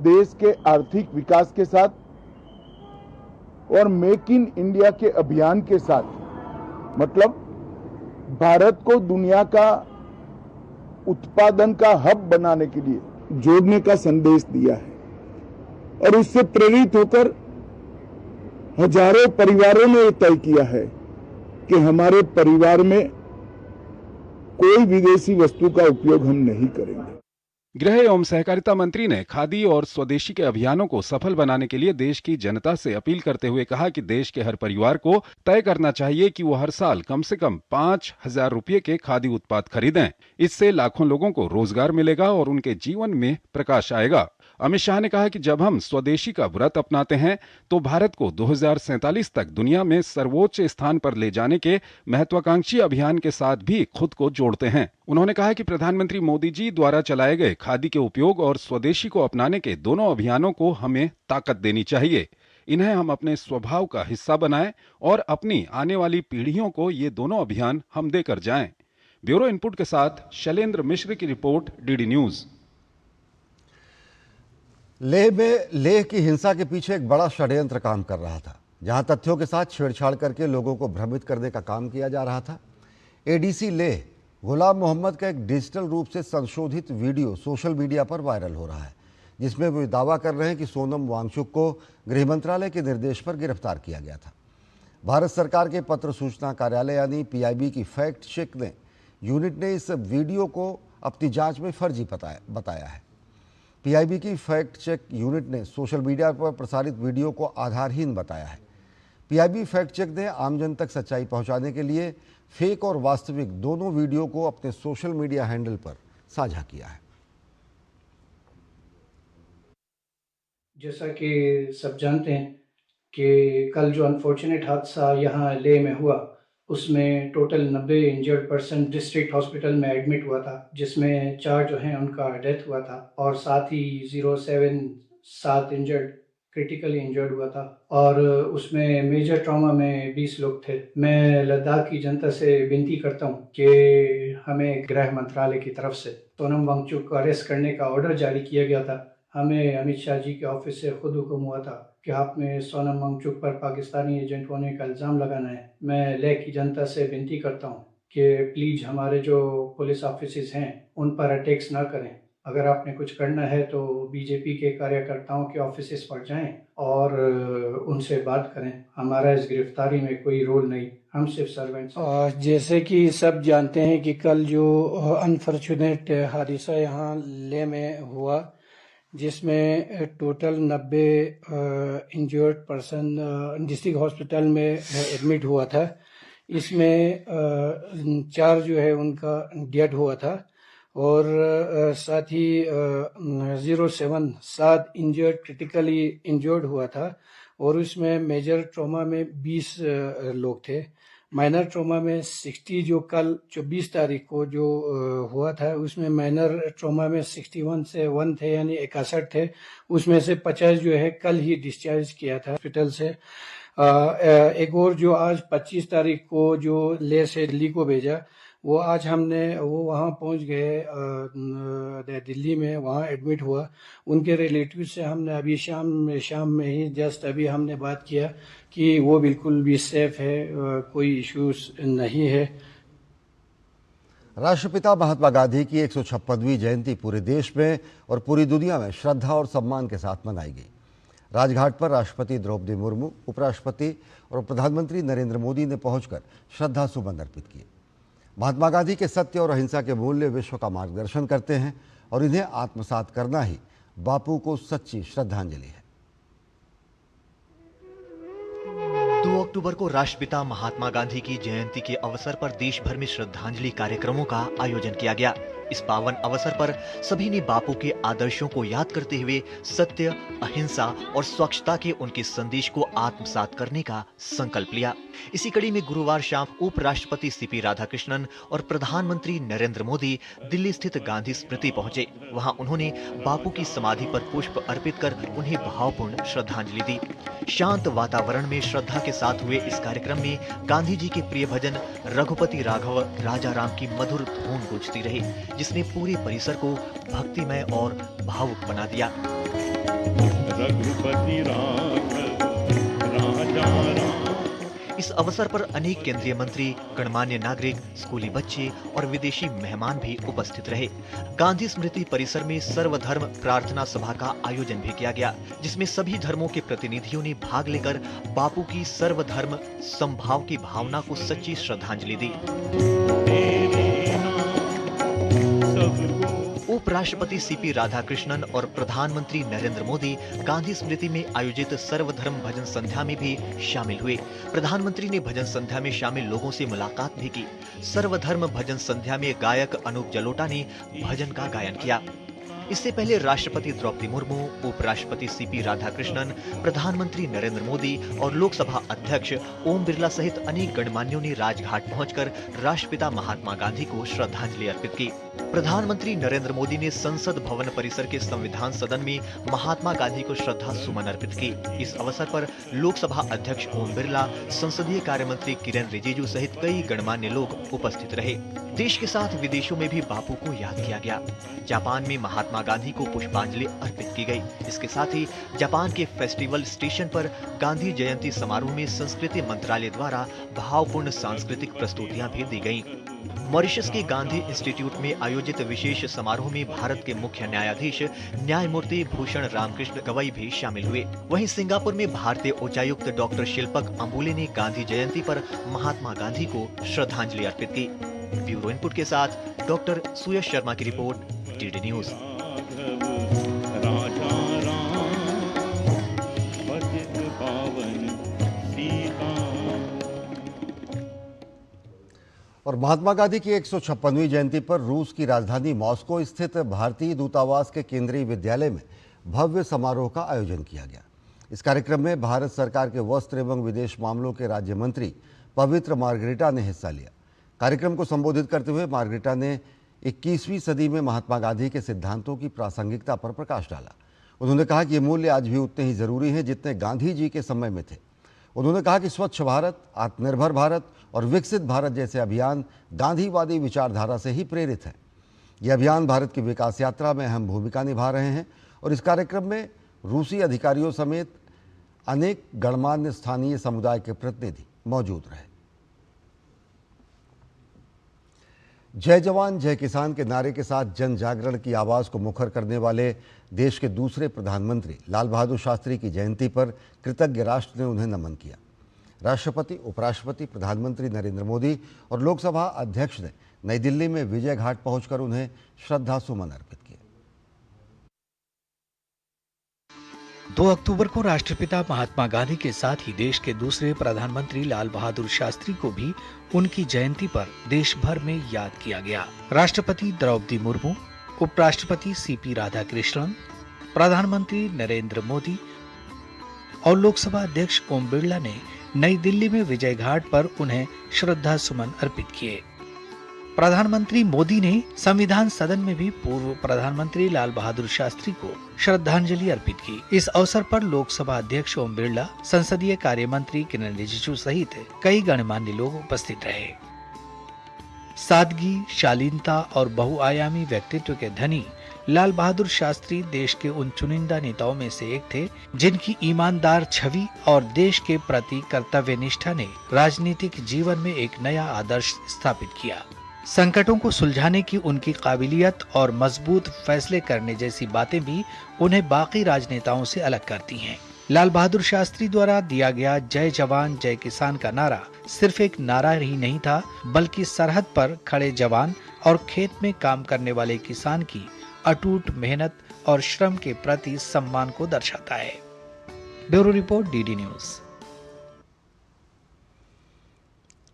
देश के आर्थिक विकास के साथ और मेक इन इंडिया के अभियान के साथ, मतलब भारत को दुनिया का उत्पादन का हब बनाने के लिए जोड़ने का संदेश दिया है और उससे प्रेरित होकर हजारों परिवारों ने तय किया है कि हमारे परिवार में कोई विदेशी वस्तु का उपयोग हम नहीं करेंगे। गृह एवं सहकारिता मंत्री ने खादी और स्वदेशी के अभियानों को सफल बनाने के लिए देश की जनता से अपील करते हुए कहा कि देश के हर परिवार को तय करना चाहिए कि वो हर साल कम से कम 5,000 रुपये के खादी उत्पाद खरीदें। इससे लाखों लोगों को रोजगार मिलेगा और उनके जीवन में प्रकाश आएगा। अमित शाह ने कहा कि जब हम स्वदेशी का व्रत अपनाते हैं तो भारत को 2047 तक दुनिया में सर्वोच्च स्थान पर ले जाने के महत्वाकांक्षी अभियान के साथ भी खुद को जोड़ते हैं। उन्होंने कहा कि प्रधानमंत्री मोदी जी द्वारा चलाए गए खादी के उपयोग और स्वदेशी को अपनाने के दोनों अभियानों को हमें ताकत देनी चाहिए। इन्हें हम अपने स्वभाव का हिस्सा बनाएं और अपनी आने वाली पीढ़ियों को ये दोनों अभियान हम देकर जाएं। ब्यूरो इनपुट के साथ शैलेंद्र मिश्र की रिपोर्ट, डीडी न्यूज। लेह में लेह की हिंसा के पीछे एक बड़ा षड्यंत्र काम कर रहा था, जहां तथ्यों के साथ छेड़छाड़ करके लोगों को भ्रमित करने का काम किया जा रहा था। एडीसी लेह गुलाम मोहम्मद का एक डिजिटल रूप से संशोधित वीडियो सोशल मीडिया पर वायरल हो रहा है, जिसमें वे दावा कर रहे हैं कि सोनम वांगचुक को गृह मंत्रालय के निर्देश पर गिरफ्तार किया गया था। भारत सरकार के पत्र सूचना कार्यालय यानी पीआईबी की फैक्ट चेक यूनिट ने इस वीडियो को अपनी जांच में फर्जी बताया है। पीआईबी की फैक्ट चेक यूनिट ने सोशल मीडिया पर प्रसारित वीडियो को आधारहीन बताया है। पीआईबी फैक्ट चेक ने आमजन तक सच्चाई पहुंचाने के लिए फेक और वास्तविक दोनों वीडियो को अपने सोशल मीडिया हैंडल पर साझा किया है। जैसा कि सब जानते हैं कि कल जो अनफॉर्चुनेट हादसा यहाँ लेह में हुआ, उसमें total 90 injured person district hospital में एडमिट हुआ था, जिसमें 4 जो हैं उनका डेथ हुआ था और साथ ही 7 इंजर्ड क्रिटिकली इंजर्ड हुआ था और उसमें मेजर ट्रॉमा में 20 लोग थे। मैं लद्दाख की जनता से विनती करता हूं कि हमें गृह मंत्रालय की तरफ से सोनम वांगचुक को अरेस्ट करने का ऑर्डर जारी किया गया था। हमें अमित शाह जी के ऑफिस से खुद हुक्म हुआ था कि आपने सोनम वांगचुक पर पाकिस्तानी एजेंट होने का इल्ज़ाम लगाना है। मैं लेह की जनता से विनती करता हूं कि प्लीज़ हमारे जो पुलिस ऑफिसेज हैं उन पर अटैक्स ना करें। अगर आपने कुछ करना है तो बीजेपी के कार्यकर्ताओं के ऑफिसेज पर जाएं और उनसे बात करें। हमारा इस गिरफ्तारी में कोई रोल नहीं, हम सिर्फ सर्वेंट्स। जैसे कि सब जानते हैं कि कल जो अनफॉर्चुनेट हादसा यहाँ लेह में हुआ, जिसमें total 90 injured person district hospital में एडमिट हुआ था। इसमें 4 जो है उनका डेथ हुआ था और साथ ही 7 इंजर्ड क्रिटिकली इंजर्ड हुआ था और उसमें मेजर ट्रॉमा में 20 लोग थे। माइनर ट्रॉमा में 60 जो कल 24 तारीख को जो हुआ था उसमें माइनर ट्रॉमा में 61 से 1 थे यानी 61 थे। उसमें से 50 जो है कल ही डिस्चार्ज किया था हॉस्पिटल से। एक और जो आज 25 तारीख को जो ले से दिल्ली को भेजा वो आज वो वहाँ पहुँच गए दिल्ली में, वहाँ एडमिट हुआ। उनके रिलेटिव से हमने अभी शाम में ही जस्ट अभी हमने बात किया कि वो बिल्कुल भी सेफ है, कोई इश्यूज नहीं है। राष्ट्रपिता महात्मा गांधी की 156वीं जयंती पूरे देश में और पूरी दुनिया में श्रद्धा और सम्मान के साथ मनाई गई। राजघाट पर राष्ट्रपति द्रौपदी मुर्मू, उपराष्ट्रपति और प्रधानमंत्री नरेंद्र मोदी ने पहुंचकर श्रद्धा सुमन अर्पित किए। महात्मा गांधी के सत्य और अहिंसा के मूल्य विश्व का मार्गदर्शन करते हैं और इन्हें आत्मसात करना ही बापू को सच्ची श्रद्धांजलि है। 2 अक्टूबर को राष्ट्रपिता महात्मा गांधी की जयंती के अवसर पर देश भर में श्रद्धांजलि कार्यक्रमों का आयोजन किया गया। इस पावन अवसर पर सभी ने बापू के आदर्शों को याद करते हुए सत्य, अहिंसा और स्वच्छता के उनके संदेश को आत्मसात करने का संकल्प लिया। इसी कड़ी में गुरुवार शाम उपराष्ट्रपति सीपी राधाकृष्णन और प्रधानमंत्री नरेंद्र मोदी दिल्ली स्थित गांधी स्मृति पहुंचे। वहां उन्होंने बापू की समाधि पर पुष्प अर्पित कर उन्हें भावपूर्ण श्रद्धांजलि दी। शांत वातावरण में श्रद्धा के साथ हुए इस कार्यक्रम में गांधी जी के प्रिय भजन रघुपति राघव राजा राम की मधुर धून गूंजती रही, जिसने पूरे परिसर को भक्तिमय और भावुक बना दिया। रघुपति राघव राजा राम। इस अवसर पर अनेक केंद्रीय मंत्री, गणमान्य नागरिक, स्कूली बच्चे और विदेशी मेहमान भी उपस्थित रहे। गांधी स्मृति परिसर में सर्वधर्म प्रार्थना सभा का आयोजन भी किया गया, जिसमें सभी धर्मों के प्रतिनिधियों ने भाग लेकर बापू की सर्वधर्म समभाव की भावना को सच्ची श्रद्धांजलि दी। उपराष्ट्रपति सीपी राधाकृष्णन और प्रधानमंत्री नरेंद्र मोदी गांधी स्मृति में आयोजित सर्वधर्म भजन संध्या में भी शामिल हुए। प्रधानमंत्री ने भजन संध्या में शामिल लोगों से मुलाकात भी की। सर्वधर्म भजन संध्या में गायक अनूप जलोटा ने भजन का गायन किया। इससे पहले राष्ट्रपति द्रौपदी मुर्मू, उपराष्ट्रपति सीपी राधाकृष्णन, प्रधानमंत्री नरेंद्र मोदी और लोकसभा अध्यक्ष ओम बिरला सहित अनेक गणमान्यों ने राजघाट पहुंचकर राष्ट्रपिता महात्मा गांधी को श्रद्धांजलि अर्पित की। प्रधानमंत्री नरेंद्र मोदी ने संसद भवन परिसर के संविधान सदन में महात्मा गांधी को श्रद्धा सुमन अर्पित की। इस अवसर पर लोकसभा अध्यक्ष ओम बिरला, संसदीय कार्य मंत्री किरेन रिजिजू सहित कई गणमान्य लोग उपस्थित रहे। देश के साथ विदेशों में भी बापू को याद किया गया। जापान में महात्मा गांधी को पुष्पांजलि अर्पित की गई। इसके साथ ही जापान के फेस्टिवल स्टेशन पर गांधी जयंती समारोह में संस्कृति मंत्रालय द्वारा भावपूर्ण सांस्कृतिक प्रस्तुतियां भी दी गईं। मॉरिशस के गांधी इंस्टीट्यूट में आयोजित विशेष समारोह में भारत के मुख्य न्यायाधीश न्यायमूर्ति भूषण रामकृष्ण गवई भी शामिल हुए। वहीं सिंगापुर में भारतीय उच्चायुक्त डॉक्टर शिल्पक अंबुले ने गांधी जयंती पर महात्मा गांधी को श्रद्धांजलि अर्पित की। ब्यूरो इनपुट के साथ डॉक्टर सुयश शर्मा की रिपोर्ट, टीडी न्यूज। और महात्मा गांधी की 156वीं जयंती पर रूस की राजधानी मॉस्को स्थित भारतीय दूतावास के केंद्रीय विद्यालय में भव्य समारोह का आयोजन किया गया। इस कार्यक्रम में भारत सरकार के वस्त्र एवं विदेश मामलों के राज्य मंत्री पवित्र मार्गरेटा ने हिस्सा लिया। कार्यक्रम को संबोधित करते हुए मार्गरेटा ने 21वीं सदी में महात्मा गांधी के सिद्धांतों की प्रासंगिकता पर प्रकाश डाला। उन्होंने कहा कि ये मूल्य आज भी उतने ही जरूरी हैं जितने गांधी जी के समय में थे। उन्होंने कहा कि स्वच्छ भारत, आत्मनिर्भर भारत और विकसित भारत जैसे अभियान गांधीवादी विचारधारा से ही प्रेरित हैं। ये अभियान भारत की विकास यात्रा में अहम भूमिका निभा रहे हैं और इस कार्यक्रम में रूसी अधिकारियों समेत अनेक गणमान्य स्थानीय समुदाय के प्रतिनिधि मौजूद रहे। जय जवान जय किसान के नारे के साथ जन जागरण की आवाज़ को मुखर करने वाले देश के दूसरे प्रधानमंत्री लाल बहादुर शास्त्री की जयंती पर कृतज्ञ राष्ट्र ने उन्हें नमन किया। राष्ट्रपति, उपराष्ट्रपति, प्रधानमंत्री नरेंद्र मोदी और लोकसभा अध्यक्ष ने नई दिल्ली में विजय घाट पहुंचकर उन्हें श्रद्धा सुमन अर्पित किए। 2 अक्टूबर को राष्ट्रपिता महात्मा गांधी के साथ ही देश के दूसरे प्रधानमंत्री लाल बहादुर शास्त्री को भी उनकी जयंती पर देश भर में याद किया गया। राष्ट्रपति द्रौपदी मुर्मू, उपराष्ट्रपति सीपी राधाकृष्णन, प्रधानमंत्री नरेंद्र मोदी और लोकसभा अध्यक्ष ओम बिरला ने नई दिल्ली में विजय घाट पर उन्हें श्रद्धा सुमन अर्पित किए। प्रधानमंत्री मोदी ने संविधान सदन में भी पूर्व प्रधानमंत्री लाल बहादुर शास्त्री को श्रद्धांजलि अर्पित की। इस अवसर पर लोकसभा अध्यक्ष ओम बिरला, संसदीय कार्य मंत्री किरण रिजिजू सहित कई गणमान्य लोग उपस्थित रहे। सादगी, शालीनता और बहुआयामी व्यक्तित्व के धनी लाल बहादुर शास्त्री देश के उन चुनिंदा नेताओं में से एक थे जिनकी ईमानदार छवि और देश के प्रति कर्तव्य निष्ठा ने राजनीतिक जीवन में एक नया आदर्श स्थापित किया। संकटों को सुलझाने की उनकी काबिलियत और मजबूत फैसले करने जैसी बातें भी उन्हें बाकी राजनेताओं से अलग करती हैं। लाल बहादुर शास्त्री द्वारा दिया गया जय जवान जय किसान का नारा सिर्फ एक नारा ही नहीं था, बल्कि सरहद पर खड़े जवान और खेत में काम करने वाले किसान की अटूट मेहनत और श्रम के प्रति सम्मान को दर्शाता है। Bureau report, DD news.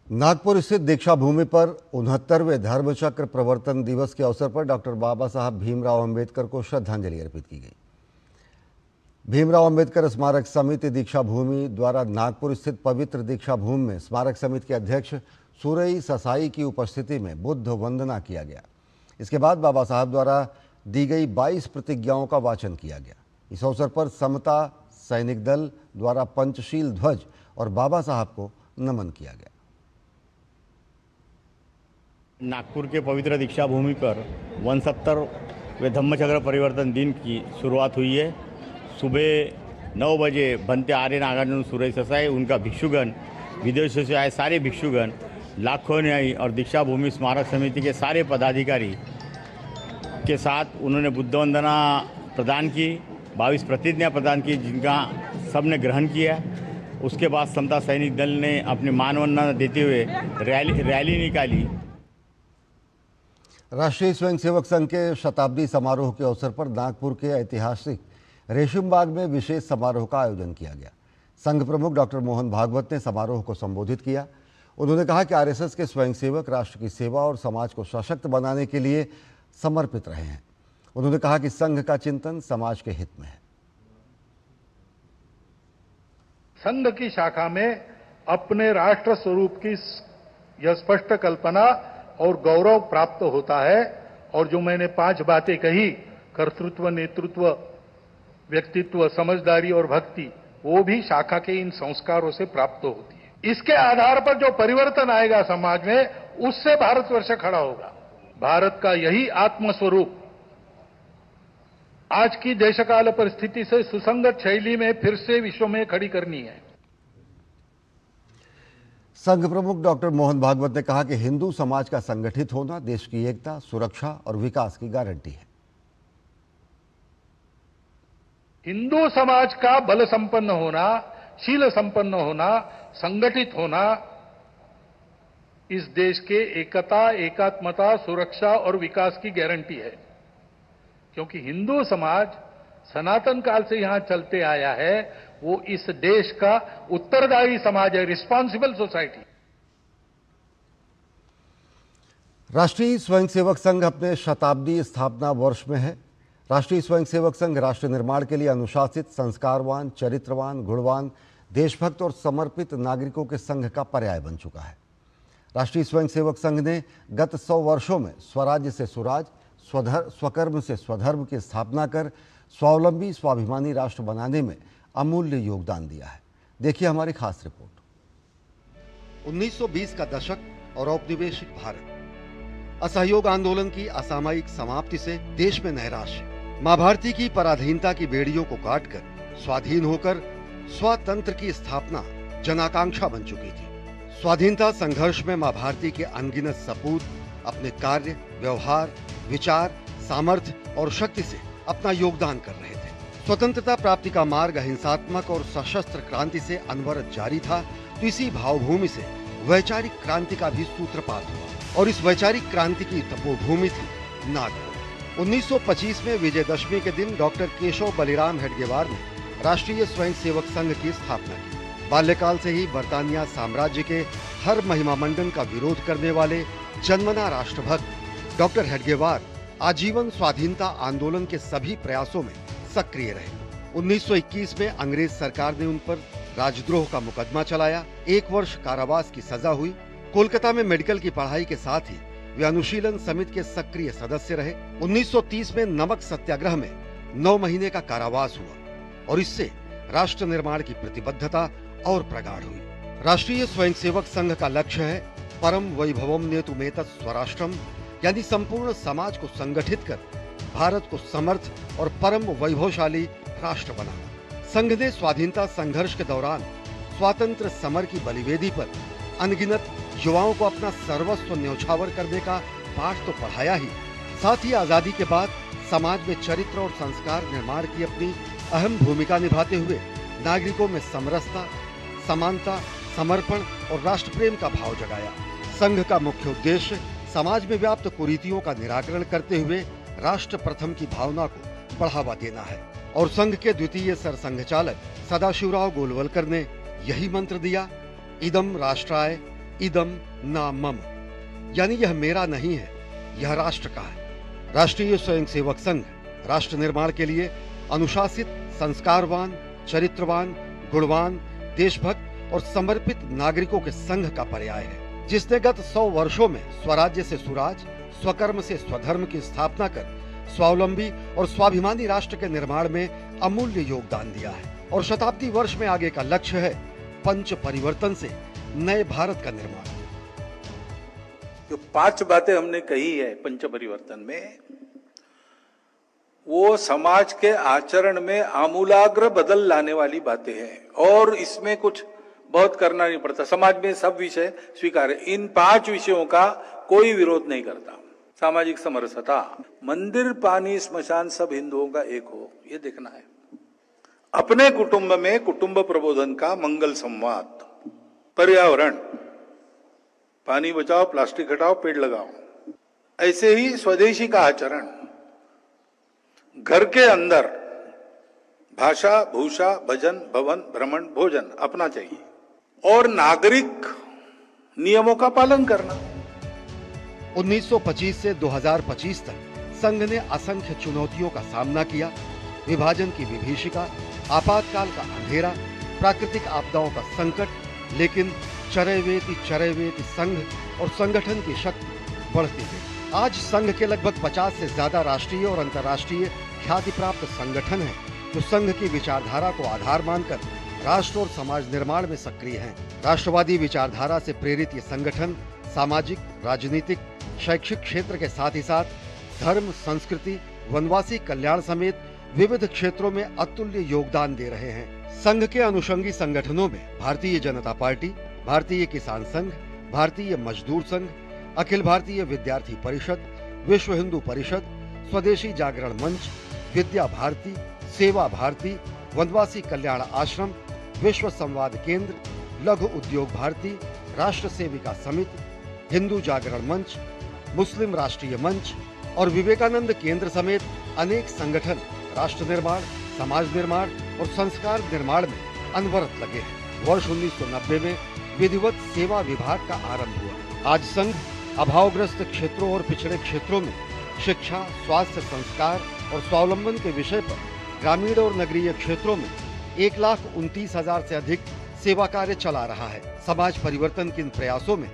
Nagpur स्थित दीक्षा भूमि पर 69वें धर्मचक्र प्रवर्तन दिवस के अवसर पर डॉक्टर बाबा साहब भीमराव अंबेडकर को श्रद्धांजलि अर्पित की गई। भीमराव अंबेडकर स्मारक समिति दीक्षा भूमि द्वारा नागपुर स्थित पवित्र दीक्षा भूमि में स्मारक समिति के अध्यक्ष सुरई ससाई की उपस्थिति में बुद्ध वंदना किया गया। इसके बाद बाबा साहब द्वारा दी गई 22 प्रतिज्ञाओं का वाचन किया गया। इस अवसर पर समता सैनिक दल द्वारा पंचशील ध्वज और बाबा साहब को नमन किया गया। नागपुर के पवित्र दीक्षा भूमि पर 69वें धम्मचक्र परिवर्तन दिन की शुरुआत हुई है। सुबह 9 बजे बनते आर्य नागार्जुन सुरई ससाई, उनका भिक्षुगण, विदेशों से आए सारे भिक्षुगण, लाखों न्यायी और दीक्षा भूमि स्मारक समिति के सारे पदाधिकारी के साथ उन्होंने बुद्ध वंदना प्रदान की, 22 प्रतिज्ञा प्रदान की, जिनका सबने ग्रहण किया। उसके बाद समता सैनिक दल ने अपनी मानवंदना देते हुए रैली निकाली। राष्ट्रीय स्वयंसेवक संघ के शताब्दी समारोह के अवसर पर नागपुर के ऐतिहासिक रेशिमबाग में विशेष समारोह का आयोजन किया गया। संघ प्रमुख डॉक्टर मोहन भागवत ने समारोह को संबोधित किया। उन्होंने कहा कि आरएसएस के स्वयंसेवक राष्ट्र की सेवा और समाज को सशक्त बनाने के लिए समर्पित रहे हैं। उन्होंने कहा कि संघ का चिंतन समाज के हित में है। संघ की शाखा में अपने राष्ट्र स्वरूप की यह स्पष्ट कल्पना और गौरव प्राप्त होता है। और जो मैंने 5 बातें कही, कर्तृत्व, नेतृत्व, व्यक्तित्व, समझदारी और भक्ति, वो भी शाखा के इन संस्कारों से प्राप्त होती है। इसके आधार पर जो परिवर्तन आएगा समाज में, उससे भारतवर्ष खड़ा होगा। भारत का यही आत्मस्वरूप आज की देशकाल परिस्थिति से सुसंगत शैली में फिर से विश्व में खड़ी करनी है। संघ प्रमुख डॉक्टर मोहन भागवत ने कहा कि हिंदू समाज का संगठित होना देश की एकता, सुरक्षा और विकास की गारंटी है। हिंदू समाज का बल संपन्न होना, शील संपन्न होना, संगठित होना इस देश के एकता, एकात्मता, सुरक्षा और विकास की गारंटी है। क्योंकि हिंदू समाज सनातन काल से यहां चलते आया है, वो इस देश का उत्तरदायी समाज है, रिस्पॉन्सिबल सोसाइटी। राष्ट्रीय स्वयंसेवक संघ अपने शताब्दी स्थापना वर्ष में है। राष्ट्रीय स्वयंसेवक संघ राष्ट्र निर्माण के लिए अनुशासित, संस्कारवान, चरित्रवान, गुणवान, देशभक्त और समर्पित नागरिकों के संघ का पर्याय बन चुका है। राष्ट्रीय स्वयंसेवक संघ ने गत 100 वर्षों में स्वराज्य से सुराज, स्वकर्म से स्वधर्म की स्थापना कर स्वावलंबी, स्वाभिमानी राष्ट्र बनाने में अमूल्य योगदान दिया है। देखिए हमारी खास रिपोर्ट। 1920 का दशक और औपनिवेशिक भारत, असहयोग आंदोलन की असामयिक समाप्ति से देश में नैराश्य, मां भारती की पराधीनता की बेड़ियों को काटकर स्वाधीन होकर स्वतंत्र की स्थापना जनाकांक्षा बन चुकी थी। स्वाधीनता संघर्ष में मां भारती के अनगिनत सपूत अपने कार्य, व्यवहार, विचार, सामर्थ्य और शक्ति से अपना योगदान कर रहे थे। स्वतंत्रता प्राप्ति का मार्ग अहिंसात्मक और सशस्त्र क्रांति से अनवरत जारी था, तो इसी भावभूमि से वैचारिक क्रांति का भी सूत्रपात हुआ और इस वैचारिक क्रांति की तपोभूमि थी नागपुर। 1925 में विजयदशमी के दिन डॉक्टर केशव बलिराम हेडगेवार ने राष्ट्रीय स्वयंसेवक संघ की स्थापना की। बाल्यकाल से ही बर्तानिया साम्राज्य के हर महिमा मंडन का विरोध करने वाले जन्मना राष्ट्रभक्त डॉक्टर हेडगेवार आजीवन स्वाधीनता आंदोलन के सभी प्रयासों में सक्रिय रहे। 1921 में अंग्रेज सरकार ने उन पर राजद्रोह का मुकदमा चलाया। 1 वर्ष कारावास की सजा हुई। कोलकाता में मेडिकल की पढ़ाई के साथ ही वे अनुशीलन समिति के सक्रिय सदस्य रहे। 1930 में नमक सत्याग्रह में 9 महीने का कारावास हुआ और इससे राष्ट्र निर्माण की प्रतिबद्धता और प्रगाढ़ हुई। राष्ट्रीय स्वयंसेवक संघ का लक्ष्य है परम वैभवम नेतुमेतत् स्वराष्ट्रम, यानी संपूर्ण समाज को संगठित कर भारत को समर्थ और परम वैभवशाली राष्ट्र बनाना। संघ ने स्वाधीनता संघर्ष के दौरान स्वातंत्र समर की बलिवेदी पर अनगिनत युवाओं को अपना सर्वस्व न्यौछावर करने का पाठ तो पढ़ाया ही, साथ ही आजादी के बाद समाज में चरित्र और संस्कार निर्माण की अपनी अहम भूमिका निभाते हुए नागरिकों में समरसता, समानता, समर्पण और राष्ट्र प्रेम का भाव जगाया। संघ का मुख्य उद्देश्य समाज में व्याप्त कुरीतियों का निराकरण करते हुए राष्ट्र प्रथम की भावना को बढ़ावा देना है और संघ के द्वितीय सरसंघचालक सदाशिवराव गोलवलकर ने यही मंत्र दिया, इदम राष्ट्राय इदम न मम, यानी यह मेरा नहीं है, यह राष्ट्र का है। राष्ट्रीय स्वयंसेवक संघ राष्ट्र निर्माण के लिए अनुशासित, संस्कारवान, चरित्रवान, गुणवान, देशभक्त और समर्पित नागरिकों के संघ का पर्याय है, जिसने गत 100 वर्षों में स्वराज्य से सुराज, स्वकर्म से स्वधर्म की स्थापना कर स्वावलंबी और स्वाभिमानी राष्ट्र के निर्माण में अमूल्य योगदान दिया है। और शताब्दी वर्ष में आगे का लक्ष्य है पंच परिवर्तन से नए भारत का निर्माण। जो 5 बातें हमने कही है पंच परिवर्तन में, वो समाज के आचरण में आमूलाग्र बदल लाने वाली बातें हैं और इसमें कुछ बहुत करना नहीं पड़ता। समाज में सब विषय स्वीकार है। इन 5 विषयों का कोई विरोध नहीं करता। सामाजिक समरसता, मंदिर, पानी, स्मशान सब हिंदुओं का एक हो, ये देखना है। अपने कुटुंब में कुटुंब प्रबोधन का मंगल संवाद, पर्यावरण, पानी बचाओ, प्लास्टिक हटाओ, पेड़ लगाओ। ऐसे ही स्वदेशी का आचरण, घर के अंदर भाषा, भूषा, भजन, भवन, भ्रमण, भोजन अपना चाहिए और नागरिक नियमों का पालन करना। 1925 से 2025 तक संघ ने असंख्य चुनौतियों का सामना किया। विभाजन की विभीषिका, आपातकाल का अंधेरा, प्राकृतिक आपदाओं का संकट, लेकिन चरैवेति संघ और संगठन की शक्ति बढ़ती गई। आज संघ के लगभग 50 से ज्यादा राष्ट्रीय और अंतर्राष्ट्रीय ख्याति प्राप्त संगठन हैं, जो संघ की विचारधारा को आधार मानकर राष्ट्र और समाज निर्माण में सक्रिय हैं। राष्ट्रवादी विचारधारा से प्रेरित ये संगठन सामाजिक, राजनीतिक, शैक्षिक क्षेत्र के साथ ही साथ धर्म, संस्कृति, वनवासी कल्याण समेत विविध क्षेत्रों में अतुल्य योगदान दे रहे हैं। संघ के अनुषंगी संगठनों में भारतीय जनता पार्टी, भारतीय किसान संघ, भारतीय मजदूर संघ, अखिल भारतीय विद्यार्थी परिषद, विश्व हिंदू परिषद, स्वदेशी जागरण मंच, विद्या भारती, सेवा भारती, वनवासी कल्याण आश्रम, विश्व संवाद केंद्र, लघु उद्योग भारती, राष्ट्र सेविका समिति, हिंदू जागरण मंच, मुस्लिम राष्ट्रीय मंच और विवेकानंद केंद्र समेत अनेक संगठन राष्ट्र निर्माण, समाज निर्माण और संस्कार निर्माण में अनवरत लगे हैं। वर्ष 1990 में विधिवत सेवा विभाग का आरंभ हुआ। आज संघ अभावग्रस्त क्षेत्रों और पिछड़े क्षेत्रों में शिक्षा, स्वास्थ्य, संस्कार और स्वावलंबन के विषय पर ग्रामीण और नगरीय क्षेत्रों में 1,29,000 से अधिक सेवा कार्य चला रहा है। समाज परिवर्तन के इन प्रयासों में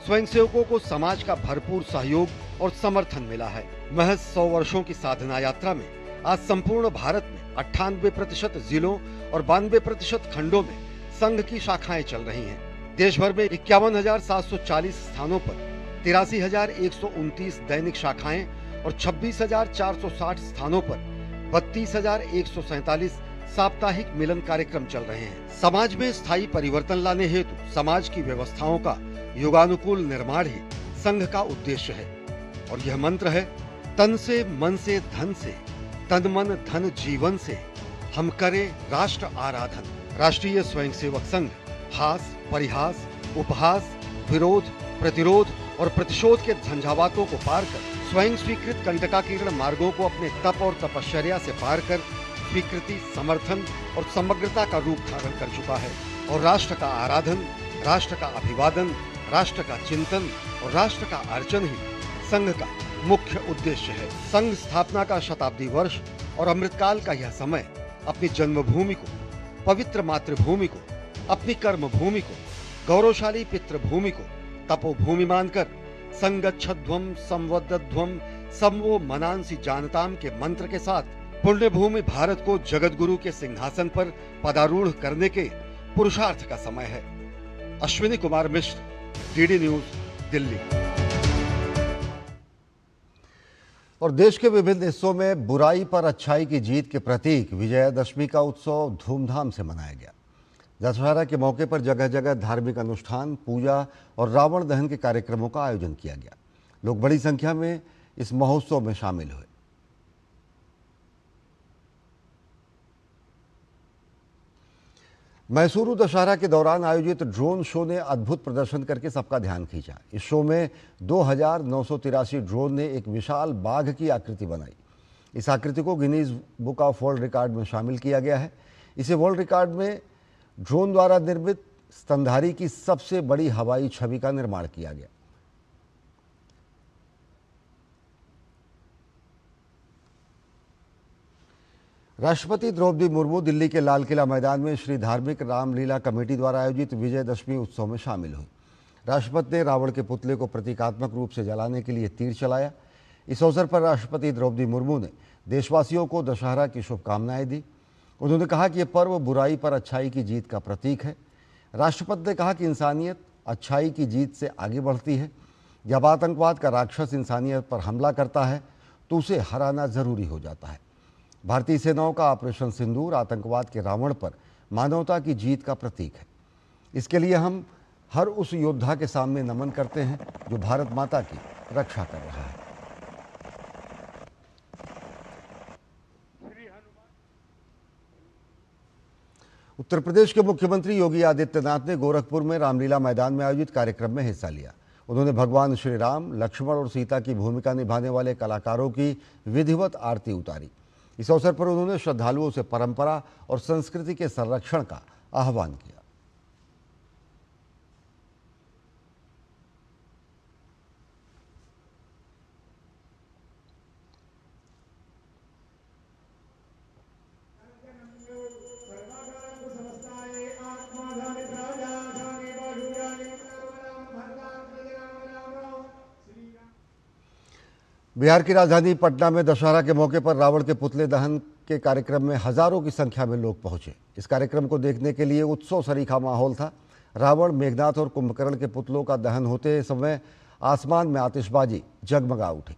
स्वयंसेवकों को समाज का भरपूर सहयोग और समर्थन मिला है। महज 100 वर्षों की साधना यात्रा में आज संपूर्ण भारत में 98% जिलों और 92% खंडों में संघ की शाखाएं चल रही हैं। देश भर में 51,740 स्थानों पर 83,129 दैनिक शाखाएं और 26,460 स्थानों पर 32,147 साप्ताहिक मिलन कार्यक्रम चल रहे हैं। समाज में स्थायी परिवर्तन लाने हेतु समाज की व्यवस्थाओं का युगानुकूल निर्माण ही संघ का उद्देश्य है और यह मंत्र है, तन से, मन से, धन से, तन मन धन जीवन से हम करें राष्ट्र आराधन। राष्ट्रीय स्वयंसेवक संघ हास, परिहास, उपहास, विरोध, प्रतिरोध और प्रतिशोध के झंझावातों को पार कर स्वयं स्वीकृत कंटकाकीर्ण मार्गों को अपने तप और तपश्चर्या से पार कर स्वीकृति, समर्थन और समग्रता का रूप धारण कर चुका है और राष्ट्र का आराधन, राष्ट्र का अभिवादन, राष्ट्र का चिंतन और राष्ट्र का अर्चन ही संघ का मुख्य उद्देश्य है। संघ स्थापना का शताब्दी वर्ष और अमृतकाल का यह समय अपनी जन्मभूमि को, पवित्र मातृभूमि को, अपनी कर्मभूमि को, गौरवशाली पितृभूमि को तपोभूमि मानकर संगच्छध्वम संवदध्वम समवो मनांसी जानताम के मंत्र के साथ पुण्यभूमि भारत को जगतगुरु के सिंहासन पर पदारूढ़ करने के पुरुषार्थ का समय है। Ashwini Kumar Mishra, DD news, Delhi. और देश के विभिन्न हिस्सों में बुराई पर अच्छाई की जीत के प्रतीक विजयादशमी का उत्सव धूमधाम से मनाया गया। दशहरा के मौके पर जगह जगह धार्मिक अनुष्ठान, पूजा और रावण दहन के कार्यक्रमों का आयोजन किया गया। लोग बड़ी संख्या में इस महोत्सव में शामिल हुए। मैसूरू दशहरा के दौरान आयोजित ड्रोन शो ने अद्भुत प्रदर्शन करके सबका ध्यान खींचा। इस शो में 2983 ड्रोन ने एक विशाल बाघ की आकृति बनाई। इस आकृति को Guinness book of world record में शामिल किया गया है। इसे वर्ल्ड रिकॉर्ड में ड्रोन द्वारा निर्मित स्तनधारी की सबसे बड़ी हवाई छवि का निर्माण किया गया। राष्ट्रपति द्रौपदी मुर्मू दिल्ली के लाल किला मैदान में श्री धार्मिक रामलीला कमेटी द्वारा आयोजित विजयदशमी उत्सव में शामिल हुई। राष्ट्रपति ने रावण के पुतले को प्रतीकात्मक रूप से जलाने के लिए तीर चलाया। इस अवसर पर राष्ट्रपति द्रौपदी मुर्मू ने देशवासियों को दशहरा की शुभकामनाएं दी। उन्होंने कहा कि यह पर्व बुराई पर अच्छाई की जीत का प्रतीक है। राष्ट्रपति ने कहा कि इंसानियत अच्छाई की जीत से आगे बढ़ती है। जब आतंकवाद का राक्षस इंसानियत पर हमला करता है तो उसे हराना जरूरी हो जाता है। भारतीय सेनाओं का ऑपरेशन सिंदूर आतंकवाद के रावण पर मानवता की जीत का प्रतीक है। इसके लिए हम हर उस योद्धा के सामने नमन करते हैं जो भारत माता की रक्षा कर रहा है। उत्तर प्रदेश के मुख्यमंत्री योगी आदित्यनाथ ने गोरखपुर में रामलीला मैदान में आयोजित कार्यक्रम में हिस्सा लिया। उन्होंने भगवान श्री राम, लक्ष्मण और सीता की भूमिका निभाने वाले कलाकारों की विधिवत आरती उतारी। इस अवसर पर उन्होंने श्रद्धालुओं से परंपरा और संस्कृति के संरक्षण का आह्वान किया। बिहार की राजधानी पटना में दशहरा के मौके पर रावण के पुतले दहन के कार्यक्रम में हजारों की संख्या में लोग पहुंचे। इस कार्यक्रम को देखने के लिए उत्सव सरीखा माहौल था। रावण, मेघनाथ और कुंभकर्ण के पुतलों का दहन होते समय आसमान में आतिशबाजी जगमगा उठी।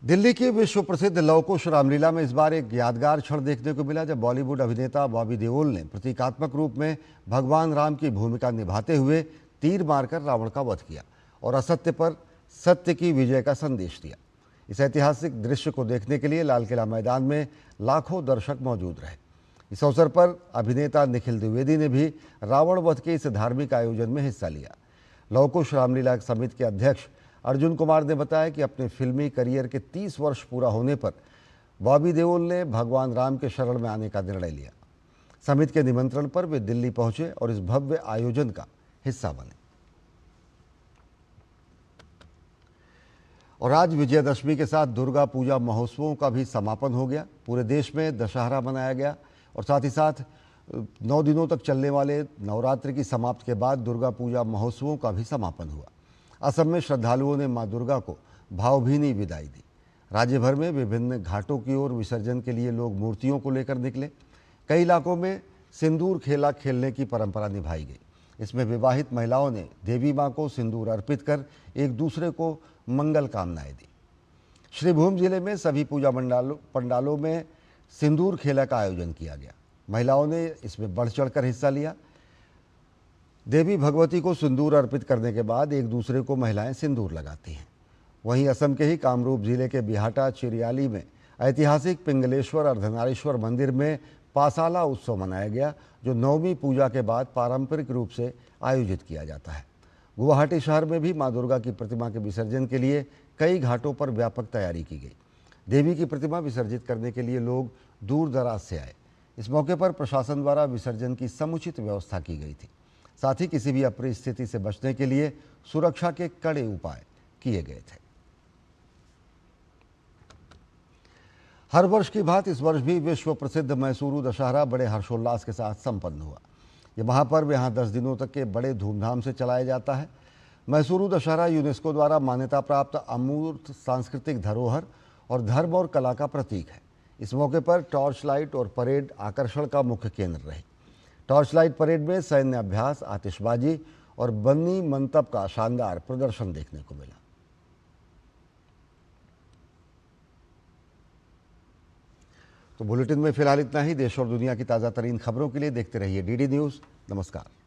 दिल्ली की विश्व प्रसिद्ध लवकुश रामलीला में इस बार एक यादगार क्षण देखने को मिला जब बॉलीवुड अभिनेता बॉबी देओल ने प्रतीकात्मक रूप में भगवान राम की भूमिका निभाते हुए तीर मारकर रावण का वध किया और असत्य पर सत्य की विजय का संदेश दिया। इस ऐतिहासिक दृश्य को देखने के लिए लाल किला मैदान में लाखों दर्शक मौजूद रहे। इस अवसर पर अभिनेता निखिल द्विवेदी ने भी रावण वध के इस धार्मिक आयोजन में हिस्सा लिया। लवकुश रामलीला समिति के अध्यक्ष अर्जुन कुमार ने बताया कि अपने फिल्मी करियर के 30 वर्ष पूरा होने पर बॉबी देओल ने भगवान राम के शरण में आने का निर्णय लिया। समिति के निमंत्रण पर वे दिल्ली पहुंचे और इस भव्य आयोजन का हिस्सा बने। और आज विजयदशमी के साथ दुर्गा पूजा महोत्सवों का भी समापन हो गया। पूरे देश में दशहरा मनाया गया और साथ ही साथ 9 दिनों तक चलने वाले नवरात्र की समाप्ति के बाद दुर्गा पूजा महोत्सवों का भी समापन हुआ। असम में श्रद्धालुओं ने मां दुर्गा को भावभीनी विदाई दी। राज्य भर में विभिन्न घाटों की ओर विसर्जन के लिए लोग मूर्तियों को लेकर निकले। कई इलाकों में सिंदूर खेला खेलने की परंपरा निभाई गई। इसमें विवाहित महिलाओं ने देवी मां को सिंदूर अर्पित कर एक दूसरे को मंगल कामनाएं दी। श्रीभूम जिले में सभी पूजा पंडालों में सिंदूर खेला का आयोजन किया गया। महिलाओं ने इसमें बढ़ चढ़कर हिस्सा लिया। देवी भगवती को सिंदूर अर्पित करने के बाद एक दूसरे को महिलाएं सिंदूर लगाती हैं। वहीं असम के ही कामरूप जिले के बिहाटा चिरियाली में ऐतिहासिक पिंगलेश्वर अर्धनारीश्वर मंदिर में पासाला उत्सव मनाया गया, जो नवमी पूजा के बाद पारंपरिक रूप से आयोजित किया जाता है। गुवाहाटी शहर में भी मां दुर्गा की प्रतिमा के विसर्जन के लिए कई घाटों पर व्यापक तैयारी की गई। देवी की प्रतिमा विसर्जित करने के लिए लोग दूर दराज से आए। इस मौके पर प्रशासन द्वारा विसर्जन की समुचित व्यवस्था की गई थी। साथ ही किसी भी अप्रिय स्थिति से बचने के लिए सुरक्षा के कड़े उपाय किए गए थे। हर वर्ष की भांति इस वर्ष भी विश्व प्रसिद्ध मैसूरू दशहरा बड़े हर्षोल्लास के साथ संपन्न हुआ। यह महापर्व यहाँ 10 दिनों तक के बड़े धूमधाम से चलाया जाता है। मैसूरू दशहरा यूनेस्को द्वारा मान्यता प्राप्त अमूर्त सांस्कृतिक धरोहर और धर्म और कला का प्रतीक है। इस मौके पर टॉर्च लाइट और परेड आकर्षण का मुख्य केंद्र रही। टॉर्च लाइट परेड में सैन्य अभ्यास, आतिशबाजी और बन्नी मंतप का शानदार प्रदर्शन देखने को मिला। तो बुलेटिन में फिलहाल इतना ही। देश और दुनिया की ताज़ा तरीन खबरों के लिए देखते रहिए DD न्यूज़। नमस्कार।